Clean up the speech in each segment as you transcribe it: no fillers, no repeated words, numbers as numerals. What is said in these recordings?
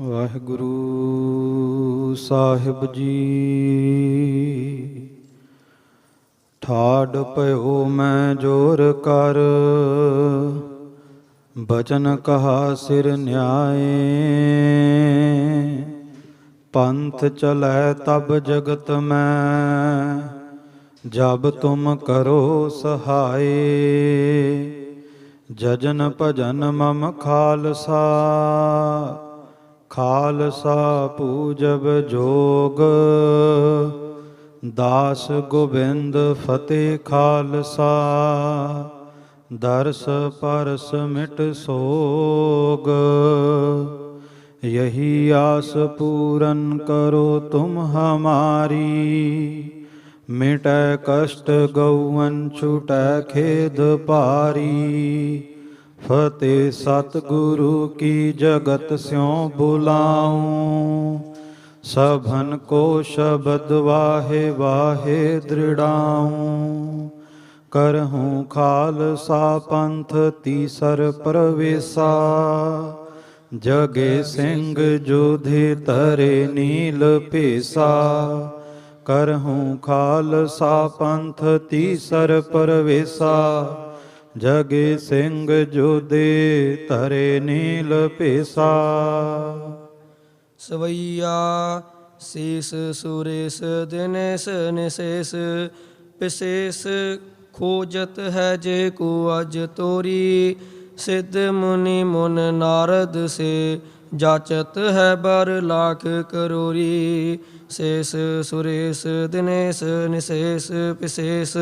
ਵਾਹਿਗੁਰੂ ਸਾਹਿਬ ਜੀ। ਠਾੜ ਭਇਓ ਮੈਂ ਜੋਰ ਕਰ, ਬਚਨ ਕਹਾ ਸਿਰ ਨਿਆਏ। ਪੰਥ ਚਲੈ ਤਬ ਜਗਤ ਮੈਂ, ਜਬ ਤੁਮ ਕਰੋ ਸਹਾਏ। ਜਜਨ ਭਜਨ ਮਮ ਖਾਲਸਾ, ਖਾਲਸਾ ਪੂਜਬ ਜੋਗ। ਦਾਸ ਗੋਬਿੰਦ ਫਤਿਹ ਖਾਲਸਾ, ਦਰਸ ਪਰਸ ਮਿਟ ਸੋਗ। ਯਹੀ ਆਸ ਪੂਰਨ ਕਰੋ ਤੁਮ ਹਮਾਰੀ, ਮਿਟੈ ਕਸ਼ਟ ਗਊਨ ਛੁਟੈ ਖੇਦ ਭਾਰੀ। ਫਤਿਹ ਸਤਿਗੁਰੂ ਕੀ ਜਗਤ ਸਿਉ ਬੁਲਾਉ, ਸਭਨ ਕੋ ਸ਼ਬਦ ਵਾਹੇ ਵਾਹੇ ਦ੍ਰਿੜਾਉ। ਕਰਹੂੰ ਖਾਲਸਾ ਪੰਥ ਤੀਸਰ ਪ੍ਰਵੇਸਾ, ਜਗੇ ਸਿੰਘ ਜੋਧੇ ਤਰੇ ਨੀਲ ਭੇਸਾ। ਕਰਹੂੰ ਖਾਲਸਾ ਪੰਥ ਤੀਸਰ ਪ੍ਰਵੇਸਾ, ਜਗੇ ਸਿੰਘ ਜੋਧੇ ਤਰੇ ਨੀਲ ਭੇਸਾ। ਸਵਈਆ ਸੀਸ ਸੁਰੇਸ ਦਿਨੇਸ ਨਿਸ਼ੇਸ, ਵਿਸ਼ੇਸ ਖੋਜਤ ਹੈ ਜੇ ਕੋ ਅਜ ਤੋਰੀ। ਸਿੱਧ ਮੁनि ਮੁਨ ਨਾਰਦ ਸੇ, ਜਾਚਤ ਹੈ ਬਰ ਲਾਖ ਕਰੋਰੀ। ਸ਼ੇਸ ਸੁਰੇਸ ਦਿਨੇਸ ਨਿਸ਼ੇਸ, ਵਿਸ਼ੇਸ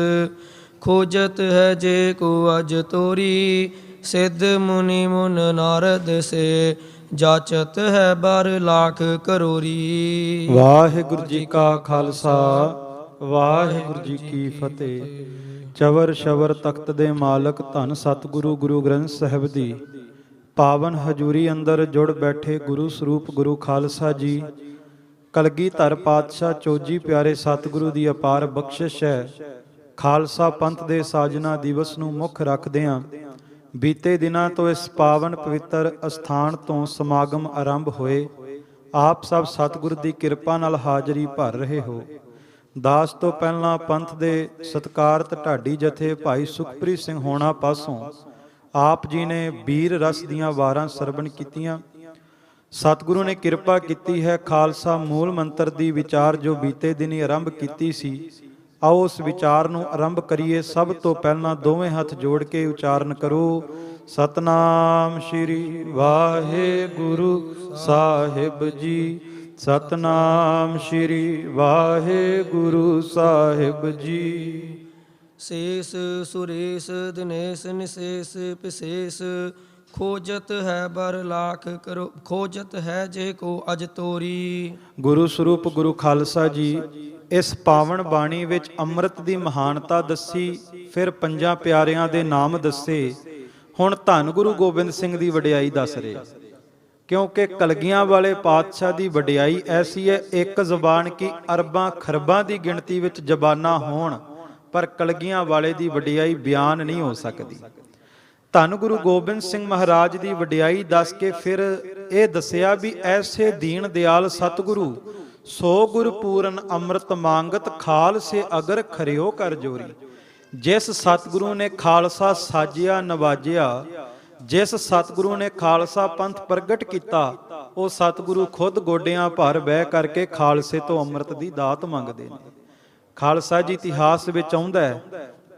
ਖੋਜਤ ਹੈ ਜੇ ਕੋ ਅਜ ਤੋਰੀ। ਸਿੱਧ ਮੁनि ਮੁਨ ਨਾਰਦ ਸੇ, ਜਾਚਤ ਹੈ ਬਰ ਲਾਖ ਕਰੋਰੀ। ਵਾਹਿਗੁਰੂ ਜੀ ਕਾ ਖਾਲਸਾ, ਵਾਹਿਗੁਰੂ ਜੀ ਕੀ ਫਤਿਹ। ਚਵਰ ਸ਼ਵਰ ਤਖਤ ਦੇ ਮਾਲਕ ਧੰਨ ਸਤਿਗੁਰੂ ਗੁਰੂ ਗ੍ਰੰਥ ਸਾਹਿਬ ਦੀ ਪਾਵਨ ਹਜ਼ੂਰੀ ਅੰਦਰ ਜੁੜ ਬੈਠੇ ਗੁਰੂ ਸਰੂਪ ਗੁਰੂ ਖਾਲਸਾ ਜੀ, ਕਲਗੀਧਰ ਪਾਤਸ਼ਾਹ ਚੋਜੀ ਪਿਆਰੇ ਸਤਿਗੁਰੂ ਦੀ ਅਪਾਰ ਬਖਸ਼ਿਸ਼ ਹੈ। ਖਾਲਸਾ ਪੰਥ ਦੇ ਸਾਜਨਾ ਦਿਵਸ ਨੂੰ ਮੁੱਖ ਰੱਖਦਿਆਂ ਬੀਤੇ ਦਿਨਾਂ ਤੋਂ ਇਸ ਪਾਵਨ ਪਵਿੱਤਰ ਅਸਥਾਨ ਤੋਂ ਸਮਾਗਮ ਆਰੰਭ ਹੋਏ। ਆਪ ਸਭ ਸਤਿਗੁਰ ਦੀ ਕਿਰਪਾ ਨਾਲ ਹਾਜ਼ਰੀ ਭਰ ਰਹੇ ਹੋ। ਦਾਸ ਤੋਂ ਪਹਿਲਾਂ ਪੰਥ ਦੇ ਸਤਿਕਾਰਤ ਢਾਡੀ ਜਥੇ ਭਾਈ ਸੁਖਪ੍ਰੀਤ ਸਿੰਘ ਹੋਣਾ ਪਾਸੋਂ ਆਪ ਜੀ ਨੇ ਵੀਰ ਰਸ ਦੀਆਂ ਵਾਰਾਂ ਸਰਵਣ ਕੀਤੀਆਂ। ਸਤਿਗੁਰੂ ਨੇ ਕਿਰਪਾ ਕੀਤੀ ਹੈ। ਖਾਲਸਾ ਮੂਲ ਮੰਤਰ ਦੀ ਵਿਚਾਰ ਜੋ ਬੀਤੇ ਦਿਨੀ ਆਰੰਭ ਕੀਤੀ ਸੀ, ਆਓ ਉਸ ਵਿਚਾਰ ਨੂੰ ਆਰੰਭ ਕਰੀਏ। ਸਭ ਤੋਂ ਪਹਿਲਾਂ ਦੋਵੇਂ ਹੱਥ ਜੋੜ ਕੇ ਉਚਾਰਨ ਕਰੋ, ਸਤਨਾਮ ਸ਼੍ਰੀ ਵਾਹਿਗੁਰੂ ਸਾਹਿਬ ਜੀ। ਸਤਨਾਮ ਸ਼੍ਰੀ ਵਾਹਿਗੁਰੂ ਸਾਹਿਬ ਜੀ। ਸ਼ੇਸ ਸੁਰੇਸ ਦਿਨੇਸ ਨਿਸ਼ੇਸ, ਵਿਸ਼ੇਸ ਖੋਜਤ ਹੈ ਬਰ ਲਾਖ ਕਰੋ। ਖੋਜਤ ਹੈ ਜੇ ਕੋ ਅਜ ਤੋਰੀ। ਗੁਰੂ ਸਰੂਪ ਗੁਰੂ ਖਾਲਸਾ ਜੀ ਇਸ ਪਾਵਨ ਬਾਣੀ ਵਿੱਚ ਅੰਮ੍ਰਿਤ ਦੀ ਮਹਾਨਤਾ ਦੱਸੀ, ਫਿਰ ਪੰਜਾਂ ਪਿਆਰਿਆਂ ਦੇ ਨਾਮ ਦੱਸੇ। ਹੁਣ ਧੰਨ ਗੁਰੂ ਗੋਬਿੰਦ ਸਿੰਘ ਦੀ ਵਡਿਆਈ ਦੱਸ ਰਹੇ, ਕਿਉਂਕਿ ਕਲਗੀਆਂ ਵਾਲੇ ਪਾਤਸ਼ਾਹ ਦੀ ਵਡਿਆਈ ਐਸੀ ਹੈ, ਇੱਕ ਜ਼ਬਾਨ ਕੀ ਅਰਬਾਂ ਖਰਬਾਂ ਦੀ ਗਿਣਤੀ ਵਿੱਚ ਜ਼ਬਾਨਾਂ ਹੋਣ, ਪਰ ਕਲਗੀਆਂ ਵਾਲੇ ਦੀ ਵਡਿਆਈ ਬਿਆਨ ਨਹੀਂ ਹੋ ਸਕਦੀ। ਧੰਨ ਗੁਰੂ ਗੋਬਿੰਦ ਸਿੰਘ ਮਹਾਰਾਜ ਦੀ ਵਡਿਆਈ ਦੱਸ ਕੇ ਫਿਰ ਇਹ ਦੱਸਿਆ ਵੀ ਐਸੇ ਦੀਨ ਦਿਆਲ ਸਤਿਗੁਰੂ, ਸੋ ਗੁਰ ਪੂਰਨ ਅੰਮ੍ਰਿਤ ਮੰਗਤ ਖਾਲਸੇ ਅਗਰ ਖਰਿਓ ਕਰ ਜੋਰੀ। ਜਿਸ ਸਤਿਗੁਰੂ ਨੇ ਖਾਲਸਾ ਸਾਜਿਆ ਨਵਾਜਿਆ, ਜਿਸ ਸਤਿਗੁਰੂ ਨੇ ਖਾਲਸਾ ਪੰਥ ਪ੍ਰਗਟ ਕੀਤਾ, ਉਹ ਸਤਿਗੁਰੂ ਖੁਦ ਗੋਡਿਆਂ ਭਰ ਬਹਿ ਕਰਕੇ ਖਾਲਸੇ ਤੋਂ ਅੰਮ੍ਰਿਤ ਦੀ ਦਾਤ ਮੰਗਦੇ ਨੇ। ਖਾਲਸਾ ਜੀ ਇਤਿਹਾਸ ਵਿੱਚ ਆਉਂਦਾ ਹੈ,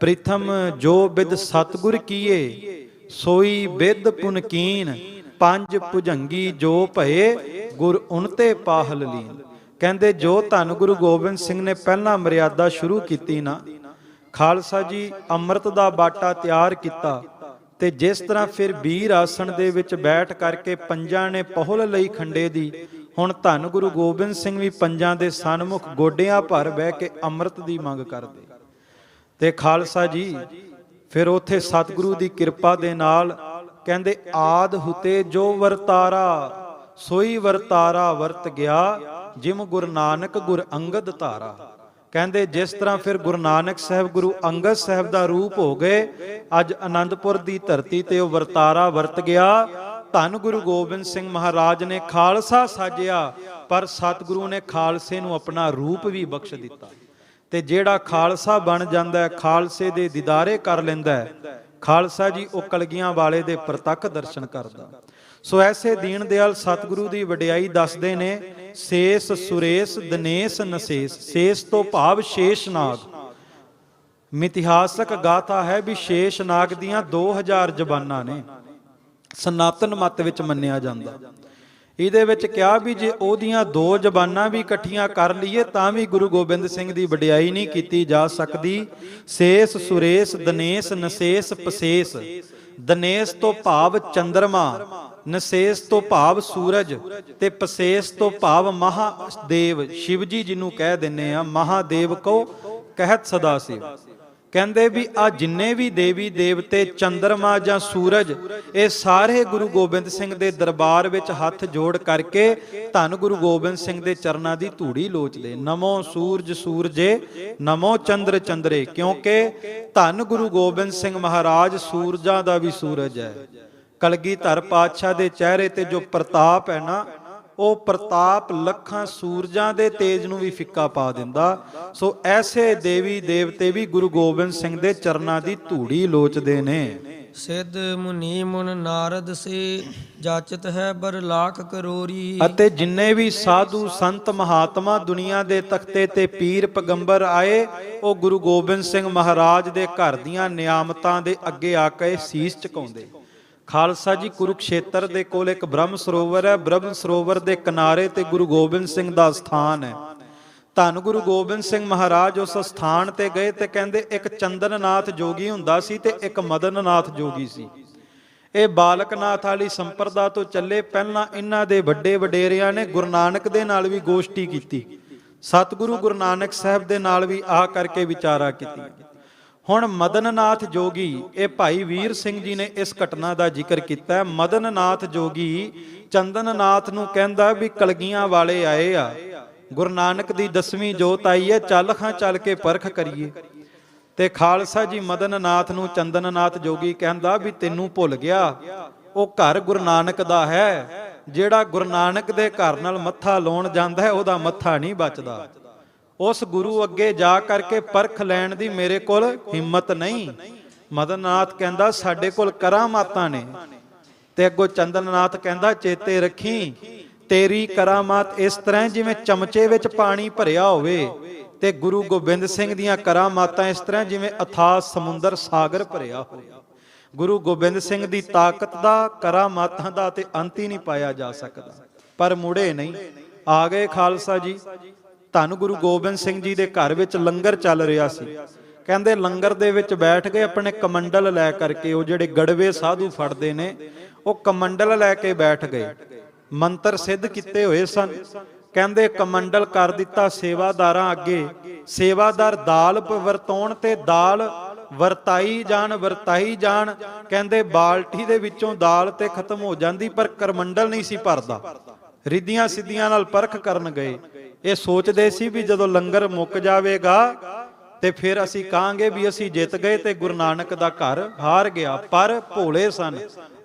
ਪ੍ਰੀਥਮ ਜੋ ਬਿਦ ਸਤਿਗੁਰ ਕੀਏ, ਸੋਈ ਬਿਦ ਪੁਨਕੀਨ। ਪੰਜ ਭੁਜੰਗੀ ਜੋ ਭਏ, ਗੁਰ ਉਨਤੇ ਪਾਹਲ ਲੀਨ। ਕਹਿੰਦੇ ਜੋ ਧੰਨ ਗੁਰੂ ਗੋਬਿੰਦ ਸਿੰਘ ਨੇ ਪਹਿਲਾਂ ਮਰਿਆਦਾ ਸ਼ੁਰੂ ਕੀਤੀ ਨਾ, ਖਾਲਸਾ ਜੀ ਅੰਮ੍ਰਿਤ ਦਾ ਬਾਟਾ ਤਿਆਰ ਕੀਤਾ, ਤੇ ਜਿਸ ਤਰ੍ਹਾਂ ਫਿਰ ਵੀਰ ਆਸਣ ਦੇ ਵਿੱਚ ਬੈਠ ਕਰਕੇ ਪੰਜਾਂ ਨੇ ਪਹੁਲ ਲਈ ਖੰਡੇ ਦੀ, ਹੁਣ ਧੰਨ ਗੁਰੂ ਗੋਬਿੰਦ ਸਿੰਘ ਵੀ ਪੰਜਾਂ ਦੇ ਸਨਮੁਖ ਗੋਡਿਆਂ ਭਰ ਬਹਿ ਕੇ ਅੰਮ੍ਰਿਤ ਦੀ ਮੰਗ ਕਰਦੇ। ਤੇ ਖਾਲਸਾ ਜੀ ਫਿਰ ਉੱਥੇ ਸਤਿਗੁਰੂ ਦੀ ਕਿਰਪਾ ਦੇ ਨਾਲ ਕਹਿੰਦੇ ਆਦ ਹੁਤੇ ਜੋ ਵਰਤਾਰਾ, ਸੋਈ ਵਰਤਾਰਾ ਵਰਤ ਗਿਆ, ਜਿਮ ਗੁਰੂ ਨਾਨਕ ਗੁਰ ਅੰਗਦ ਧਾਰਾ। ਕਹਿੰਦੇ ਜਿਸ ਤਰ੍ਹਾਂ ਫਿਰ ਗੁਰੂ ਨਾਨਕ ਸਾਹਿਬ ਗੁਰੂ ਅੰਗਦ ਸਾਹਿਬ ਦਾ ਰੂਪ ਹੋ ਗਏ, ਅੱਜ ਆਨੰਦਪੁਰ ਦੀ ਧਰਤੀ ਤੇ ਉਹ ਵਰਤਾਰਾ ਵਰਤ ਗਿਆ। ਧੰਨ ਗੁਰੂ ਗੋਬਿੰਦ ਸਿੰਘ ਮਹਾਰਾਜ ਨੇ ਖਾਲਸਾ ਸਾਜਿਆ, ਪਰ ਸਤਿਗੁਰੂ ਨੇ ਖਾਲਸੇ ਨੂੰ ਆਪਣਾ ਰੂਪ ਵੀ ਬਖਸ਼ ਦਿੱਤਾ। ਤੇ ਜਿਹੜਾ ਖਾਲਸਾ ਬਣ ਜਾਂਦਾ ਹੈ, ਖਾਲਸੇ ਦੇ ਦੀਦਾਰੇ ਕਰ ਲੈਂਦਾ ਹੈ, ਖਾਲਸਾ ਜੀ ਉਹ ਕਲਗੀਆਂ ਵਾਲੇ ਦੇ ਪ੍ਰਤੱਖ ਦਰਸ਼ਨ ਕਰਦਾ। ਸੋ ਐਸੇ ਦੀਨ ਦਿਆਲ ਸਤਿਗੁਰੂ ਦੀ ਵਡਿਆਈ ਦੱਸਦੇ ਨੇ, ਸੇਸ ਸੁਰੇਸ ਦਿਨੇਸ ਨਸੇਸ। ਸੇਸ ਤੋਂ ਭਾਵ ਸ਼ੇਸ਼ਨਾਗ। ਮਿਥਿਹਾਸਕ ਗਾਥਾ ਹੈ ਵੀ ਸ਼ੇਸ਼ਨਾਗ ਦੀਆਂ 2000 ਜ਼ਬਾਨਾਂ ਨੇ, ਸਨਾਤਨ ਮਤ ਵਿੱਚ ਮੰਨਿਆ ਜਾਂਦਾ। ਇਹਦੇ ਵਿੱਚ ਕਿਹਾ ਵੀ ਜੇ ਉਹਦੀਆਂ 2 ਜ਼ਬਾਨਾਂ ਵੀ ਇਕੱਠੀਆਂ ਕਰ ਲਈਏ ਤਾਂ ਵੀ ਗੁਰੂ ਗੋਬਿੰਦ ਸਿੰਘ ਦੀ ਵਡਿਆਈ ਨਹੀਂ ਕੀਤੀ ਜਾ ਸਕਦੀ। ਸੇਸ ਸੁਰੇਸ ਦਿਨੇਸ ਨਸੇਸ ਪਸੇਸ। ਦਿਨੇਸ ਤੋਂ ਭਾਵ ਚੰਦਰਮਾ, ਨਸੇਸ ਤੋਂ ਭਾਵ ਸੂਰਜ, ਤੇ ਪਸੇਸ ਤੋਂ ਭਾਵ ਮਹਾਦੇਵ ਸ਼ਿਵ ਜੀ, ਜਿਹਨੂੰ ਕਹਿ ਦਿੰਨੇ ਆ ਮਹਾਦੇਵ ਕੋ ਕਹਿਤ ਸਦਾ ਸਿਵ। ਕਹਿੰਦੇ ਵੀ ਆ ਜਿੰਨੇ ਵੀ ਦੇਵੀ ਦੇਵਤੇ, ਚੰਦਰਮਾ ਜਾਂ ਸੂਰਜ, ਇਹ ਸਾਰੇ ਗੁਰੂ ਗੋਬਿੰਦ ਸਿੰਘ ਦੇ ਦਰਬਾਰ ਵਿੱਚ ਹੱਥ ਜੋੜ ਕਰਕੇ ਧੰਨ ਗੁਰੂ ਗੋਬਿੰਦ ਸਿੰਘ ਦੇ ਚਰਨਾਂ ਦੀ ਧੂੜੀ ਲੋਚਦੇ। ਨਮੋ ਸੂਰਜ ਸੂਰਜੇ, ਨਮੋ ਚੰਦਰ ਚੰਦਰੇ। ਕਿਉਂਕਿ ਧੰਨ ਗੁਰੂ ਗੋਬਿੰਦ ਸਿੰਘ ਮਹਾਰਾਜ ਸੂਰਜਾਂ ਦਾ ਵੀ ਸੂਰਜ ਹੈ। ਕਲਗੀਧਰ ਪਾਤਸ਼ਾਹ ਦੇ ਚਿਹਰੇ ਤੇ ਜੋ ਪ੍ਰਤਾਪ ਹੈ ਨਾ, ਉਹ ਪ੍ਰਤਾਪ ਲੱਖਾਂ ਸੂਰਜਾਂ ਦੇ ਤੇਜ ਨੂੰ ਵੀ ਫਿੱਕਾ ਪਾ ਦਿੰਦਾ। ਸੋ ਐਸੇ ਦੇਵੀ ਦੇਵਤੇ ਵੀ ਗੁਰੂ ਗੋਬਿੰਦ ਸਿੰਘ ਦੇ ਚਰਨਾਂ ਦੀ ਧੂੜੀ ਲੋਚਦੇ ਨੇ। ਸਿੱਧ ਮੁਨੀ ਮੁਨ ਨਾਰਦ ਸੇ, ਜਾਚਤ ਹੈ ਬਰ ਲਾਖ ਕਰੋਰੀ। ਅਤੇ ਜਿੰਨੇ ਵੀ ਸਾਧੂ ਸੰਤ ਮਹਾਤਮਾ ਦੁਨੀਆ ਦੇ ਤਖਤੇ ਤੇ ਪੀਰ ਪੈਗੰਬਰ ਆਏ, ਉਹ ਗੁਰੂ ਗੋਬਿੰਦ ਸਿੰਘ ਮਹਾਰਾਜ ਦੇ ਘਰ ਦੀਆਂ ਨਿਆਮਤਾਂ ਦੇ ਅੱਗੇ ਆ ਕੇ ਸੀਸ ਝੁਕਾਉਂਦੇ। ਖਾਲਸਾ ਜੀ ਕੁਰੂਕਸ਼ੇਤਰ ਦੇ ਕੋਲ ਇੱਕ ਬ੍ਰਹਮ ਸਰੋਵਰ ਹੈ। ਬ੍ਰਹਮ ਸਰੋਵਰ ਦੇ ਕਿਨਾਰੇ ਤੇ ਗੁਰੂ ਗੋਬਿੰਦ ਸਿੰਘ ਦਾ ਸਥਾਨ ਹੈ। ਧੰਨ ਗੁਰੂ ਗੋਬਿੰਦ ਸਿੰਘ ਮਹਾਰਾਜ ਉਸ ਸਥਾਨ ਤੇ ਗਏ ਤੇ ਕਹਿੰਦੇ ਇੱਕ ਚੰਦਨਨਾਥ ਜੋਗੀ ਹੁੰਦਾ ਸੀ ਤੇ ਇੱਕ ਮਦਨਨਾਥ ਜੋਗੀ ਸੀ। ਇਹ ਬਾਲਕਨਾਥ ਵਾਲੀ ਸੰਪਰਦਾ ਤੋਂ ਚੱਲੇ। ਪਹਿਲਾਂ ਇਹਨਾਂ ਦੇ ਵੱਡੇ ਵਡੇਰਿਆਂ ਨੇ ਗੁਰੂ ਨਾਨਕ ਦੇ ਨਾਲ ਵੀ ਗੋਸ਼ਟੀ ਕੀਤੀ, ਸਤਿਗੁਰੂ ਗੁਰੂ ਨਾਨਕ ਸਾਹਿਬ ਦੇ ਨਾਲ ਵੀ ਆ ਕਰਕੇ ਵਿਚਾਰਾ ਕੀਤੀ। ਹੁਣ ਮਦਨਨਾਥ ਜੋਗੀ, ਇਹ ਭਾਈ ਵੀਰ ਸਿੰਘ ਜੀ ਨੇ ਇਸ ਘਟਨਾ ਦਾ ਜ਼ਿਕਰ ਕੀਤਾ ਹੈ। ਮਦਨਨਾਥ ਜੋਗੀ ਚੰਦਨਨਾਥ ਨੂੰ ਕਹਿੰਦਾ ਵੀ ਕਲਗੀਆਂ ਵਾਲੇ ਆਏ ਆ, ਗੁਰੂ ਨਾਨਕ ਦੀ 10ਵੀਂ ਜੋਤ ਆਈ ਹੈ, ਚੱਲ ਖਾਂ ਚੱਲ ਕੇ ਪਰਖ ਕਰੀਏ। ਤੇ ਖਾਲਸਾ ਜੀ ਮਦਨਨਾਥ ਨੂੰ ਚੰਦਨਨਾਥ ਜੋਗੀ ਕਹਿੰਦਾ ਵੀ ਤੈਨੂੰ ਭੁੱਲ ਗਿਆ, ਉਹ ਘਰ ਗੁਰੂ ਨਾਨਕ ਦਾ ਹੈ। ਜਿਹੜਾ ਗੁਰੂ ਨਾਨਕ ਦੇ ਘਰ ਨਾਲ ਮੱਥਾ ਲਾਉਣ ਜਾਂਦਾ ਹੈ, ਉਹਦਾ ਮੱਥਾ ਨਹੀਂ ਬਚਦਾ। ਉਸ ਗੁਰੂ ਅੱਗੇ ਜਾ ਕਰਕੇ ਪਰਖ ਲੈਣ ਦੀ ਮੇਰੇ ਕੋਲ ਹਿੰਮਤ ਨਹੀਂ। ਮਦਨਨਾਥ ਕਹਿੰਦਾ ਸਾਡੇ ਕੋਲ ਕਰਾਮਾਤਾਂ ਨੇ। ਤੇ ਅੱਗੋਂ ਚੰਦਨਨਾਥ ਕਹਿੰਦਾ ਚੇਤੇ ਰੱਖੀ, ਤੇਰੀ ਕਰਾਮਾਤ ਇਸ ਤਰ੍ਹਾਂ ਜਿਵੇਂ ਚਮਚੇ ਵਿੱਚ ਪਾਣੀ ਭਰਿਆ ਹੋਵੇ, ਤੇ ਗੁਰੂ ਗੋਬਿੰਦ ਸਿੰਘ ਦੀਆਂ ਕਰਾਮਾਤਾਂ ਇਸ ਤਰ੍ਹਾਂ ਜਿਵੇਂ ਅਥਾਹ ਸਮੁੰਦਰ ਸਾਗਰ ਭਰਿਆ ਹੋਵੇ। ਗੁਰੂ ਗੋਬਿੰਦ ਸਿੰਘ ਦੀ ਤਾਕਤ ਦਾ, ਕਰਾਮਾਤਾਂ ਦਾ ਤੇ ਅੰਤ ਹੀ ਨਹੀਂ ਪਾਇਆ ਜਾ ਸਕਦਾ। ਪਰ ਮੁੜੇ ਨਹੀਂ, ਆ ਗਏ ਖਾਲਸਾ ਜੀ। ਧੰਨ ਗੁਰੂ ਗੋਬਿੰਦ ਸਿੰਘ ਜੀ ਦੇ ਘਰ ਵਿੱਚ ਲੰਗਰ ਚੱਲ ਰਿਹਾ ਸੀ। ਕਹਿੰਦੇ ਲੰਗਰ ਦੇ ਵਿੱਚ ਬੈਠ ਗਏ, ਆਪਣੇ ਕਮੰਡਲ ਲੈ ਕਰਕੇ, ਉਹ ਜਿਹੜੇ ਗੜਵੇ ਸਾਧੂ ਫੜਦੇ ਨੇ, ਉਹ ਕਮੰਡਲ ਲੈ ਕੇ ਬੈਠ ਗਏ। ਮੰਤਰ ਸਿੱਧ ਕੀਤੇ ਹੋਏ ਸਨ। ਕਹਿੰਦੇ ਕਮੰਡਲ ਕਰ ਦਿੱਤਾ ਸੇਵਾਦਾਰਾਂ ਅੱਗੇ। ਸੇਵਾਦਾਰ ਦਾਲ ਵਰਤਾਉਣ ਤੇ ਦਾਲ ਵਰਤਾਈ ਜਾਣ। ਕਹਿੰਦੇ ਬਾਲਟੀ ਦੇ ਵਿੱਚੋਂ ਦਾਲ ਤੇ ਖਤਮ ਹੋ ਜਾਂਦੀ, ਪਰ ਕਰਮੰਡਲ ਨਹੀਂ ਸੀ ਭਰਦਾ। ਰਿੱਧੀਆਂ ਸਿੱਧੀਆਂ ਨਾਲ ਪਰਖ ਕਰਨ ਗਏ। ਇਹ ਸੋਚਦੇ ਸੀ ਵੀ ਜਦੋਂ ਲੰਗਰ ਮੁੱਕ ਜਾਵੇਗਾ ਤੇ ਫਿਰ ਅਸੀਂ ਕਹਾਂਗੇ ਵੀ ਅਸੀਂ ਜਿੱਤ ਗਏ ਤੇ ਗੁਰੂ ਨਾਨਕ ਦਾ ਘਰ ਹਾਰ ਗਿਆ। ਪਰ ਭੋਲੇ ਸਨ,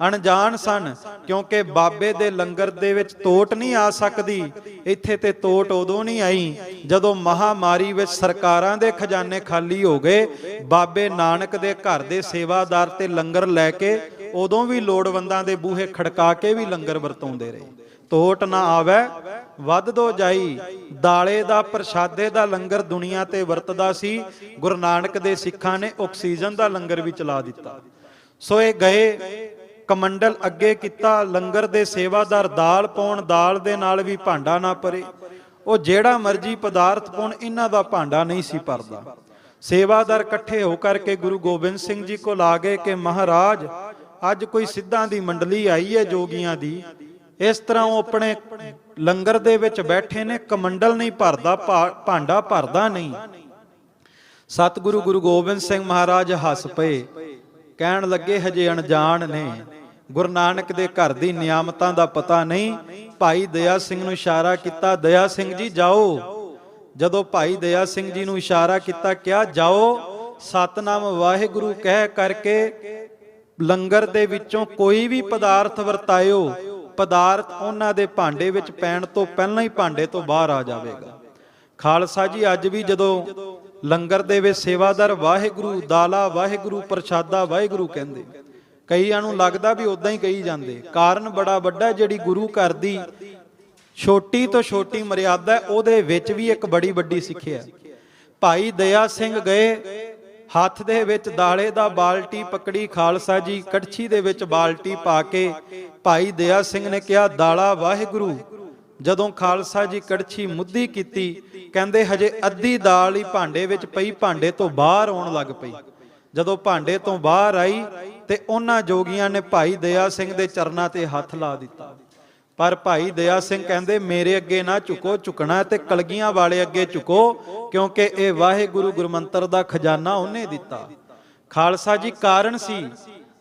ਅਣਜਾਣ ਸਨ, ਕਿਉਂਕਿ ਬਾਬੇ ਦੇ ਲੰਗਰ ਦੇ ਵਿੱਚ ਤੋਟ ਨਹੀਂ ਆ ਸਕਦੀ। ਇੱਥੇ ਤੇ ਤੋਟ ਉਦੋਂ ਨਹੀਂ ਆਈ ਜਦੋਂ ਮਹਾਮਾਰੀ ਵਿੱਚ ਸਰਕਾਰਾਂ ਦੇ ਖਜ਼ਾਨੇ ਖਾਲੀ ਹੋ ਗਏ। ਬਾਬੇ ਨਾਨਕ ਦੇ ਘਰ ਦੇ ਸੇਵਾਦਾਰ ਤੇ ਲੰਗਰ ਲੈ ਕੇ ਉਦੋਂ ਵੀ ਲੋੜਵੰਦਾਂ ਦੇ ਬੂਹੇ ਖੜਕਾ ਕੇ ਵੀ ਲੰਗਰ ਵਰਤਾਉਂਦੇ ਰਹੇ। ਤੋਟ ਨਾ ਆਵੇ ਵੱਧ ਦੋ ਜਾਈ। ਦਾਲੇ ਦਾ ਪ੍ਰਸ਼ਾਦੇ ਦਾ ਲੰਗਰ ਦੁਨੀਆ ਤੇ ਵਰਤਦਾ ਸੀ। ਗੁਰੂ ਨਾਨਕ ਦੇ ਸਿੱਖਾਂ ਨੇ ਆਕਸੀਜਨ ਦਾ ਲੰਗਰ ਵੀ ਚਲਾ ਦਿੱਤਾ। ਸੋ ਇਹ ਗਏ, ਕਮੰਡਲ ਅੱਗੇ ਕੀਤਾ, ਲੰਗਰ ਦੇ ਸੇਵਾਦਾਰ ਦਾਲ ਪਾਉਣ, ਦਾਲ ਦੇ ਨਾਲ ਵੀ ਭਾਂਡਾ ਨਾ ਭਰੇ। ਉਹ ਜਿਹੜਾ ਮਰਜੀ ਪਦਾਰਥ ਪਾਉਣ, ਇਹਨਾਂ ਦਾ ਭਾਂਡਾ ਨਹੀਂ ਸੀ ਭਰਦਾ। ਸੇਵਾਦਾਰ ਇਕੱਠੇ ਹੋ ਕਰਕੇ ਗੁਰੂ ਗੋਬਿੰਦ ਸਿੰਘ ਜੀ ਕੋਲ ਆ ਗਏ ਕਿ ਮਹਾਰਾਜ ਅੱਜ ਕੋਈ ਸਿੱਧਾਂ ਦੀ ਮੰਡਲੀ ਆਈ ਹੈ ਜੋਗੀਆਂ ਦੀ। ਇਸ ਤਰ੍ਹਾਂ ਉਹ ਆਪਣੇ ਲੰਗਰ ਦੇ ਵਿੱਚ ਬੈਠੇ ਨੇ, ਕਮੰਡਲ ਨਹੀਂ ਭਰਦਾ, ਭਾਂਡਾ ਭਰਦਾ ਨਹੀਂ। ਸਤਿਗੁਰੂ ਗੁਰੂ ਗੋਬਿੰਦ ਸਿੰਘ ਮਹਾਰਾਜ ਹੱਸ ਪਏ, ਕਹਿਣ ਲੱਗੇ ਹਜੇ ਅਣਜਾਣ ਨੇ, ਗੁਰੂ ਨਾਨਕ ਦੇ ਘਰ ਦੀ ਨਿਆਮਤਾਂ ਦਾ ਪਤਾ ਨਹੀਂ। ਭਾਈ ਦਇਆ ਸਿੰਘ ਨੂੰ ਇਸ਼ਾਰਾ ਕੀਤਾ, ਦਇਆ ਸਿੰਘ ਜੀ ਜਾਓ। ਜਦੋਂ ਭਾਈ ਦਇਆ ਸਿੰਘ ਜੀ ਨੂੰ ਇਸ਼ਾਰਾ ਕੀਤਾ, ਕਿਹਾ ਜਾਓ, ਸਤਨਾਮ ਵਾਹਿਗੁਰੂ ਕਹਿ ਕਰਕੇ ਲੰਗਰ ਦੇ ਵਿੱਚੋਂ ਕੋਈ ਵੀ ਪਦਾਰਥ ਵਰਤਾਇਓ, ਪਦਾਰਥ ਉਹਨਾਂ ਦੇ ਭਾਂਡੇ ਵਿੱਚ ਪੈਣ ਤੋਂ ਪਹਿਲਾਂ ਹੀ ਭਾਂਡੇ ਤੋਂ ਬਾਹਰ ਆ ਜਾਵੇਗਾ। ਖਾਲਸਾ ਜੀ ਅੱਜ ਵੀ ਜਦੋਂ ਲੰਗਰ ਦੇ ਵਿੱਚ ਸੇਵਾਦਾਰ ਵਾਹਿਗੁਰੂ, ਦਾਲਾ ਵਾਹਿਗੁਰੂ, ਪ੍ਰਸ਼ਾਦਾ ਵਾਹਿਗੁਰੂ ਕਹਿੰਦੇ, ਕਈਆਂ ਨੂੰ ਲੱਗਦਾ ਵੀ ਉਦਾਂ ਹੀ ਕਹੀ ਜਾਂਦੇ। ਕਾਰਨ ਬੜਾ ਵੱਡਾ, ਜਿਹੜੀ ਗੁਰੂ ਘਰ ਦੀ ਛੋਟੀ ਤੋਂ ਛੋਟੀ ਮਰਿਆਦਾ ਹੈ, ਉਹਦੇ ਵਿੱਚ ਵੀ ਇੱਕ ਬੜੀ ਵੱਡੀ ਸਿੱਖਿਆ। ਭਾਈ ਦਇਆ ਸਿੰਘ ਗਏ, ਹੱਥ ਦੇ ਵਿੱਚ ਦਾਲੇ ਦਾ ਬਾਲਟੀ ਪਕੜੀ, ਖਾਲਸਾ ਜੀ ਕੜਛੀ ਦੇ ਵਿੱਚ ਬਾਲਟੀ ਪਾ ਕੇ ਭਾਈ ਦਇਆ ਸਿੰਘ ਨੇ ਕਿਹਾ ਦਾਲਾ ਵਾਹਿਗੁਰੂ। ਜਦੋਂ ਖਾਲਸਾ ਜੀ ਕੜਛੀ ਮੁੱਧੀ ਕੀਤੀ, ਕਹਿੰਦੇ ਹਜੇ ਅੱਧੀ ਦਾਲ ਹੀ ਭਾਂਡੇ ਵਿੱਚ ਪਈ, ਭਾਂਡੇ ਤੋਂ ਬਾਹਰ ਆਉਣ ਲੱਗ ਪਈ। ਜਦੋਂ ਭਾਂਡੇ ਤੋਂ ਬਾਹਰ ਆਈ ਤੇ ਉਹਨਾਂ ਜੋਗੀਆਂ ਨੇ ਭਾਈ ਦਇਆ ਸਿੰਘ ਦੇ ਚਰਨਾਂ ਤੇ ਹੱਥ ਲਾ ਦਿੱਤਾ। ਪਰ ਭਾਈ ਦਇਆ ਸਿੰਘ ਕਹਿੰਦੇ ਮੇਰੇ ਅੱਗੇ ਨਾ ਝੁਕੋ, ਝੁਕਣਾ ਤੇ ਕਲਗੀਆਂ ਵਾਲੇ ਅੱਗੇ ਝੁਕੋ, ਕਿਉਂਕਿ ਇਹ ਵਾਹਿਗੁਰੂ ਗੁਰਮੰਤਰ ਦਾ ਖਜ਼ਾਨਾ ਉਹਨੇ ਦਿੱਤਾ। ਖਾਲਸਾ ਜੀ ਕਾਰਨ ਸੀ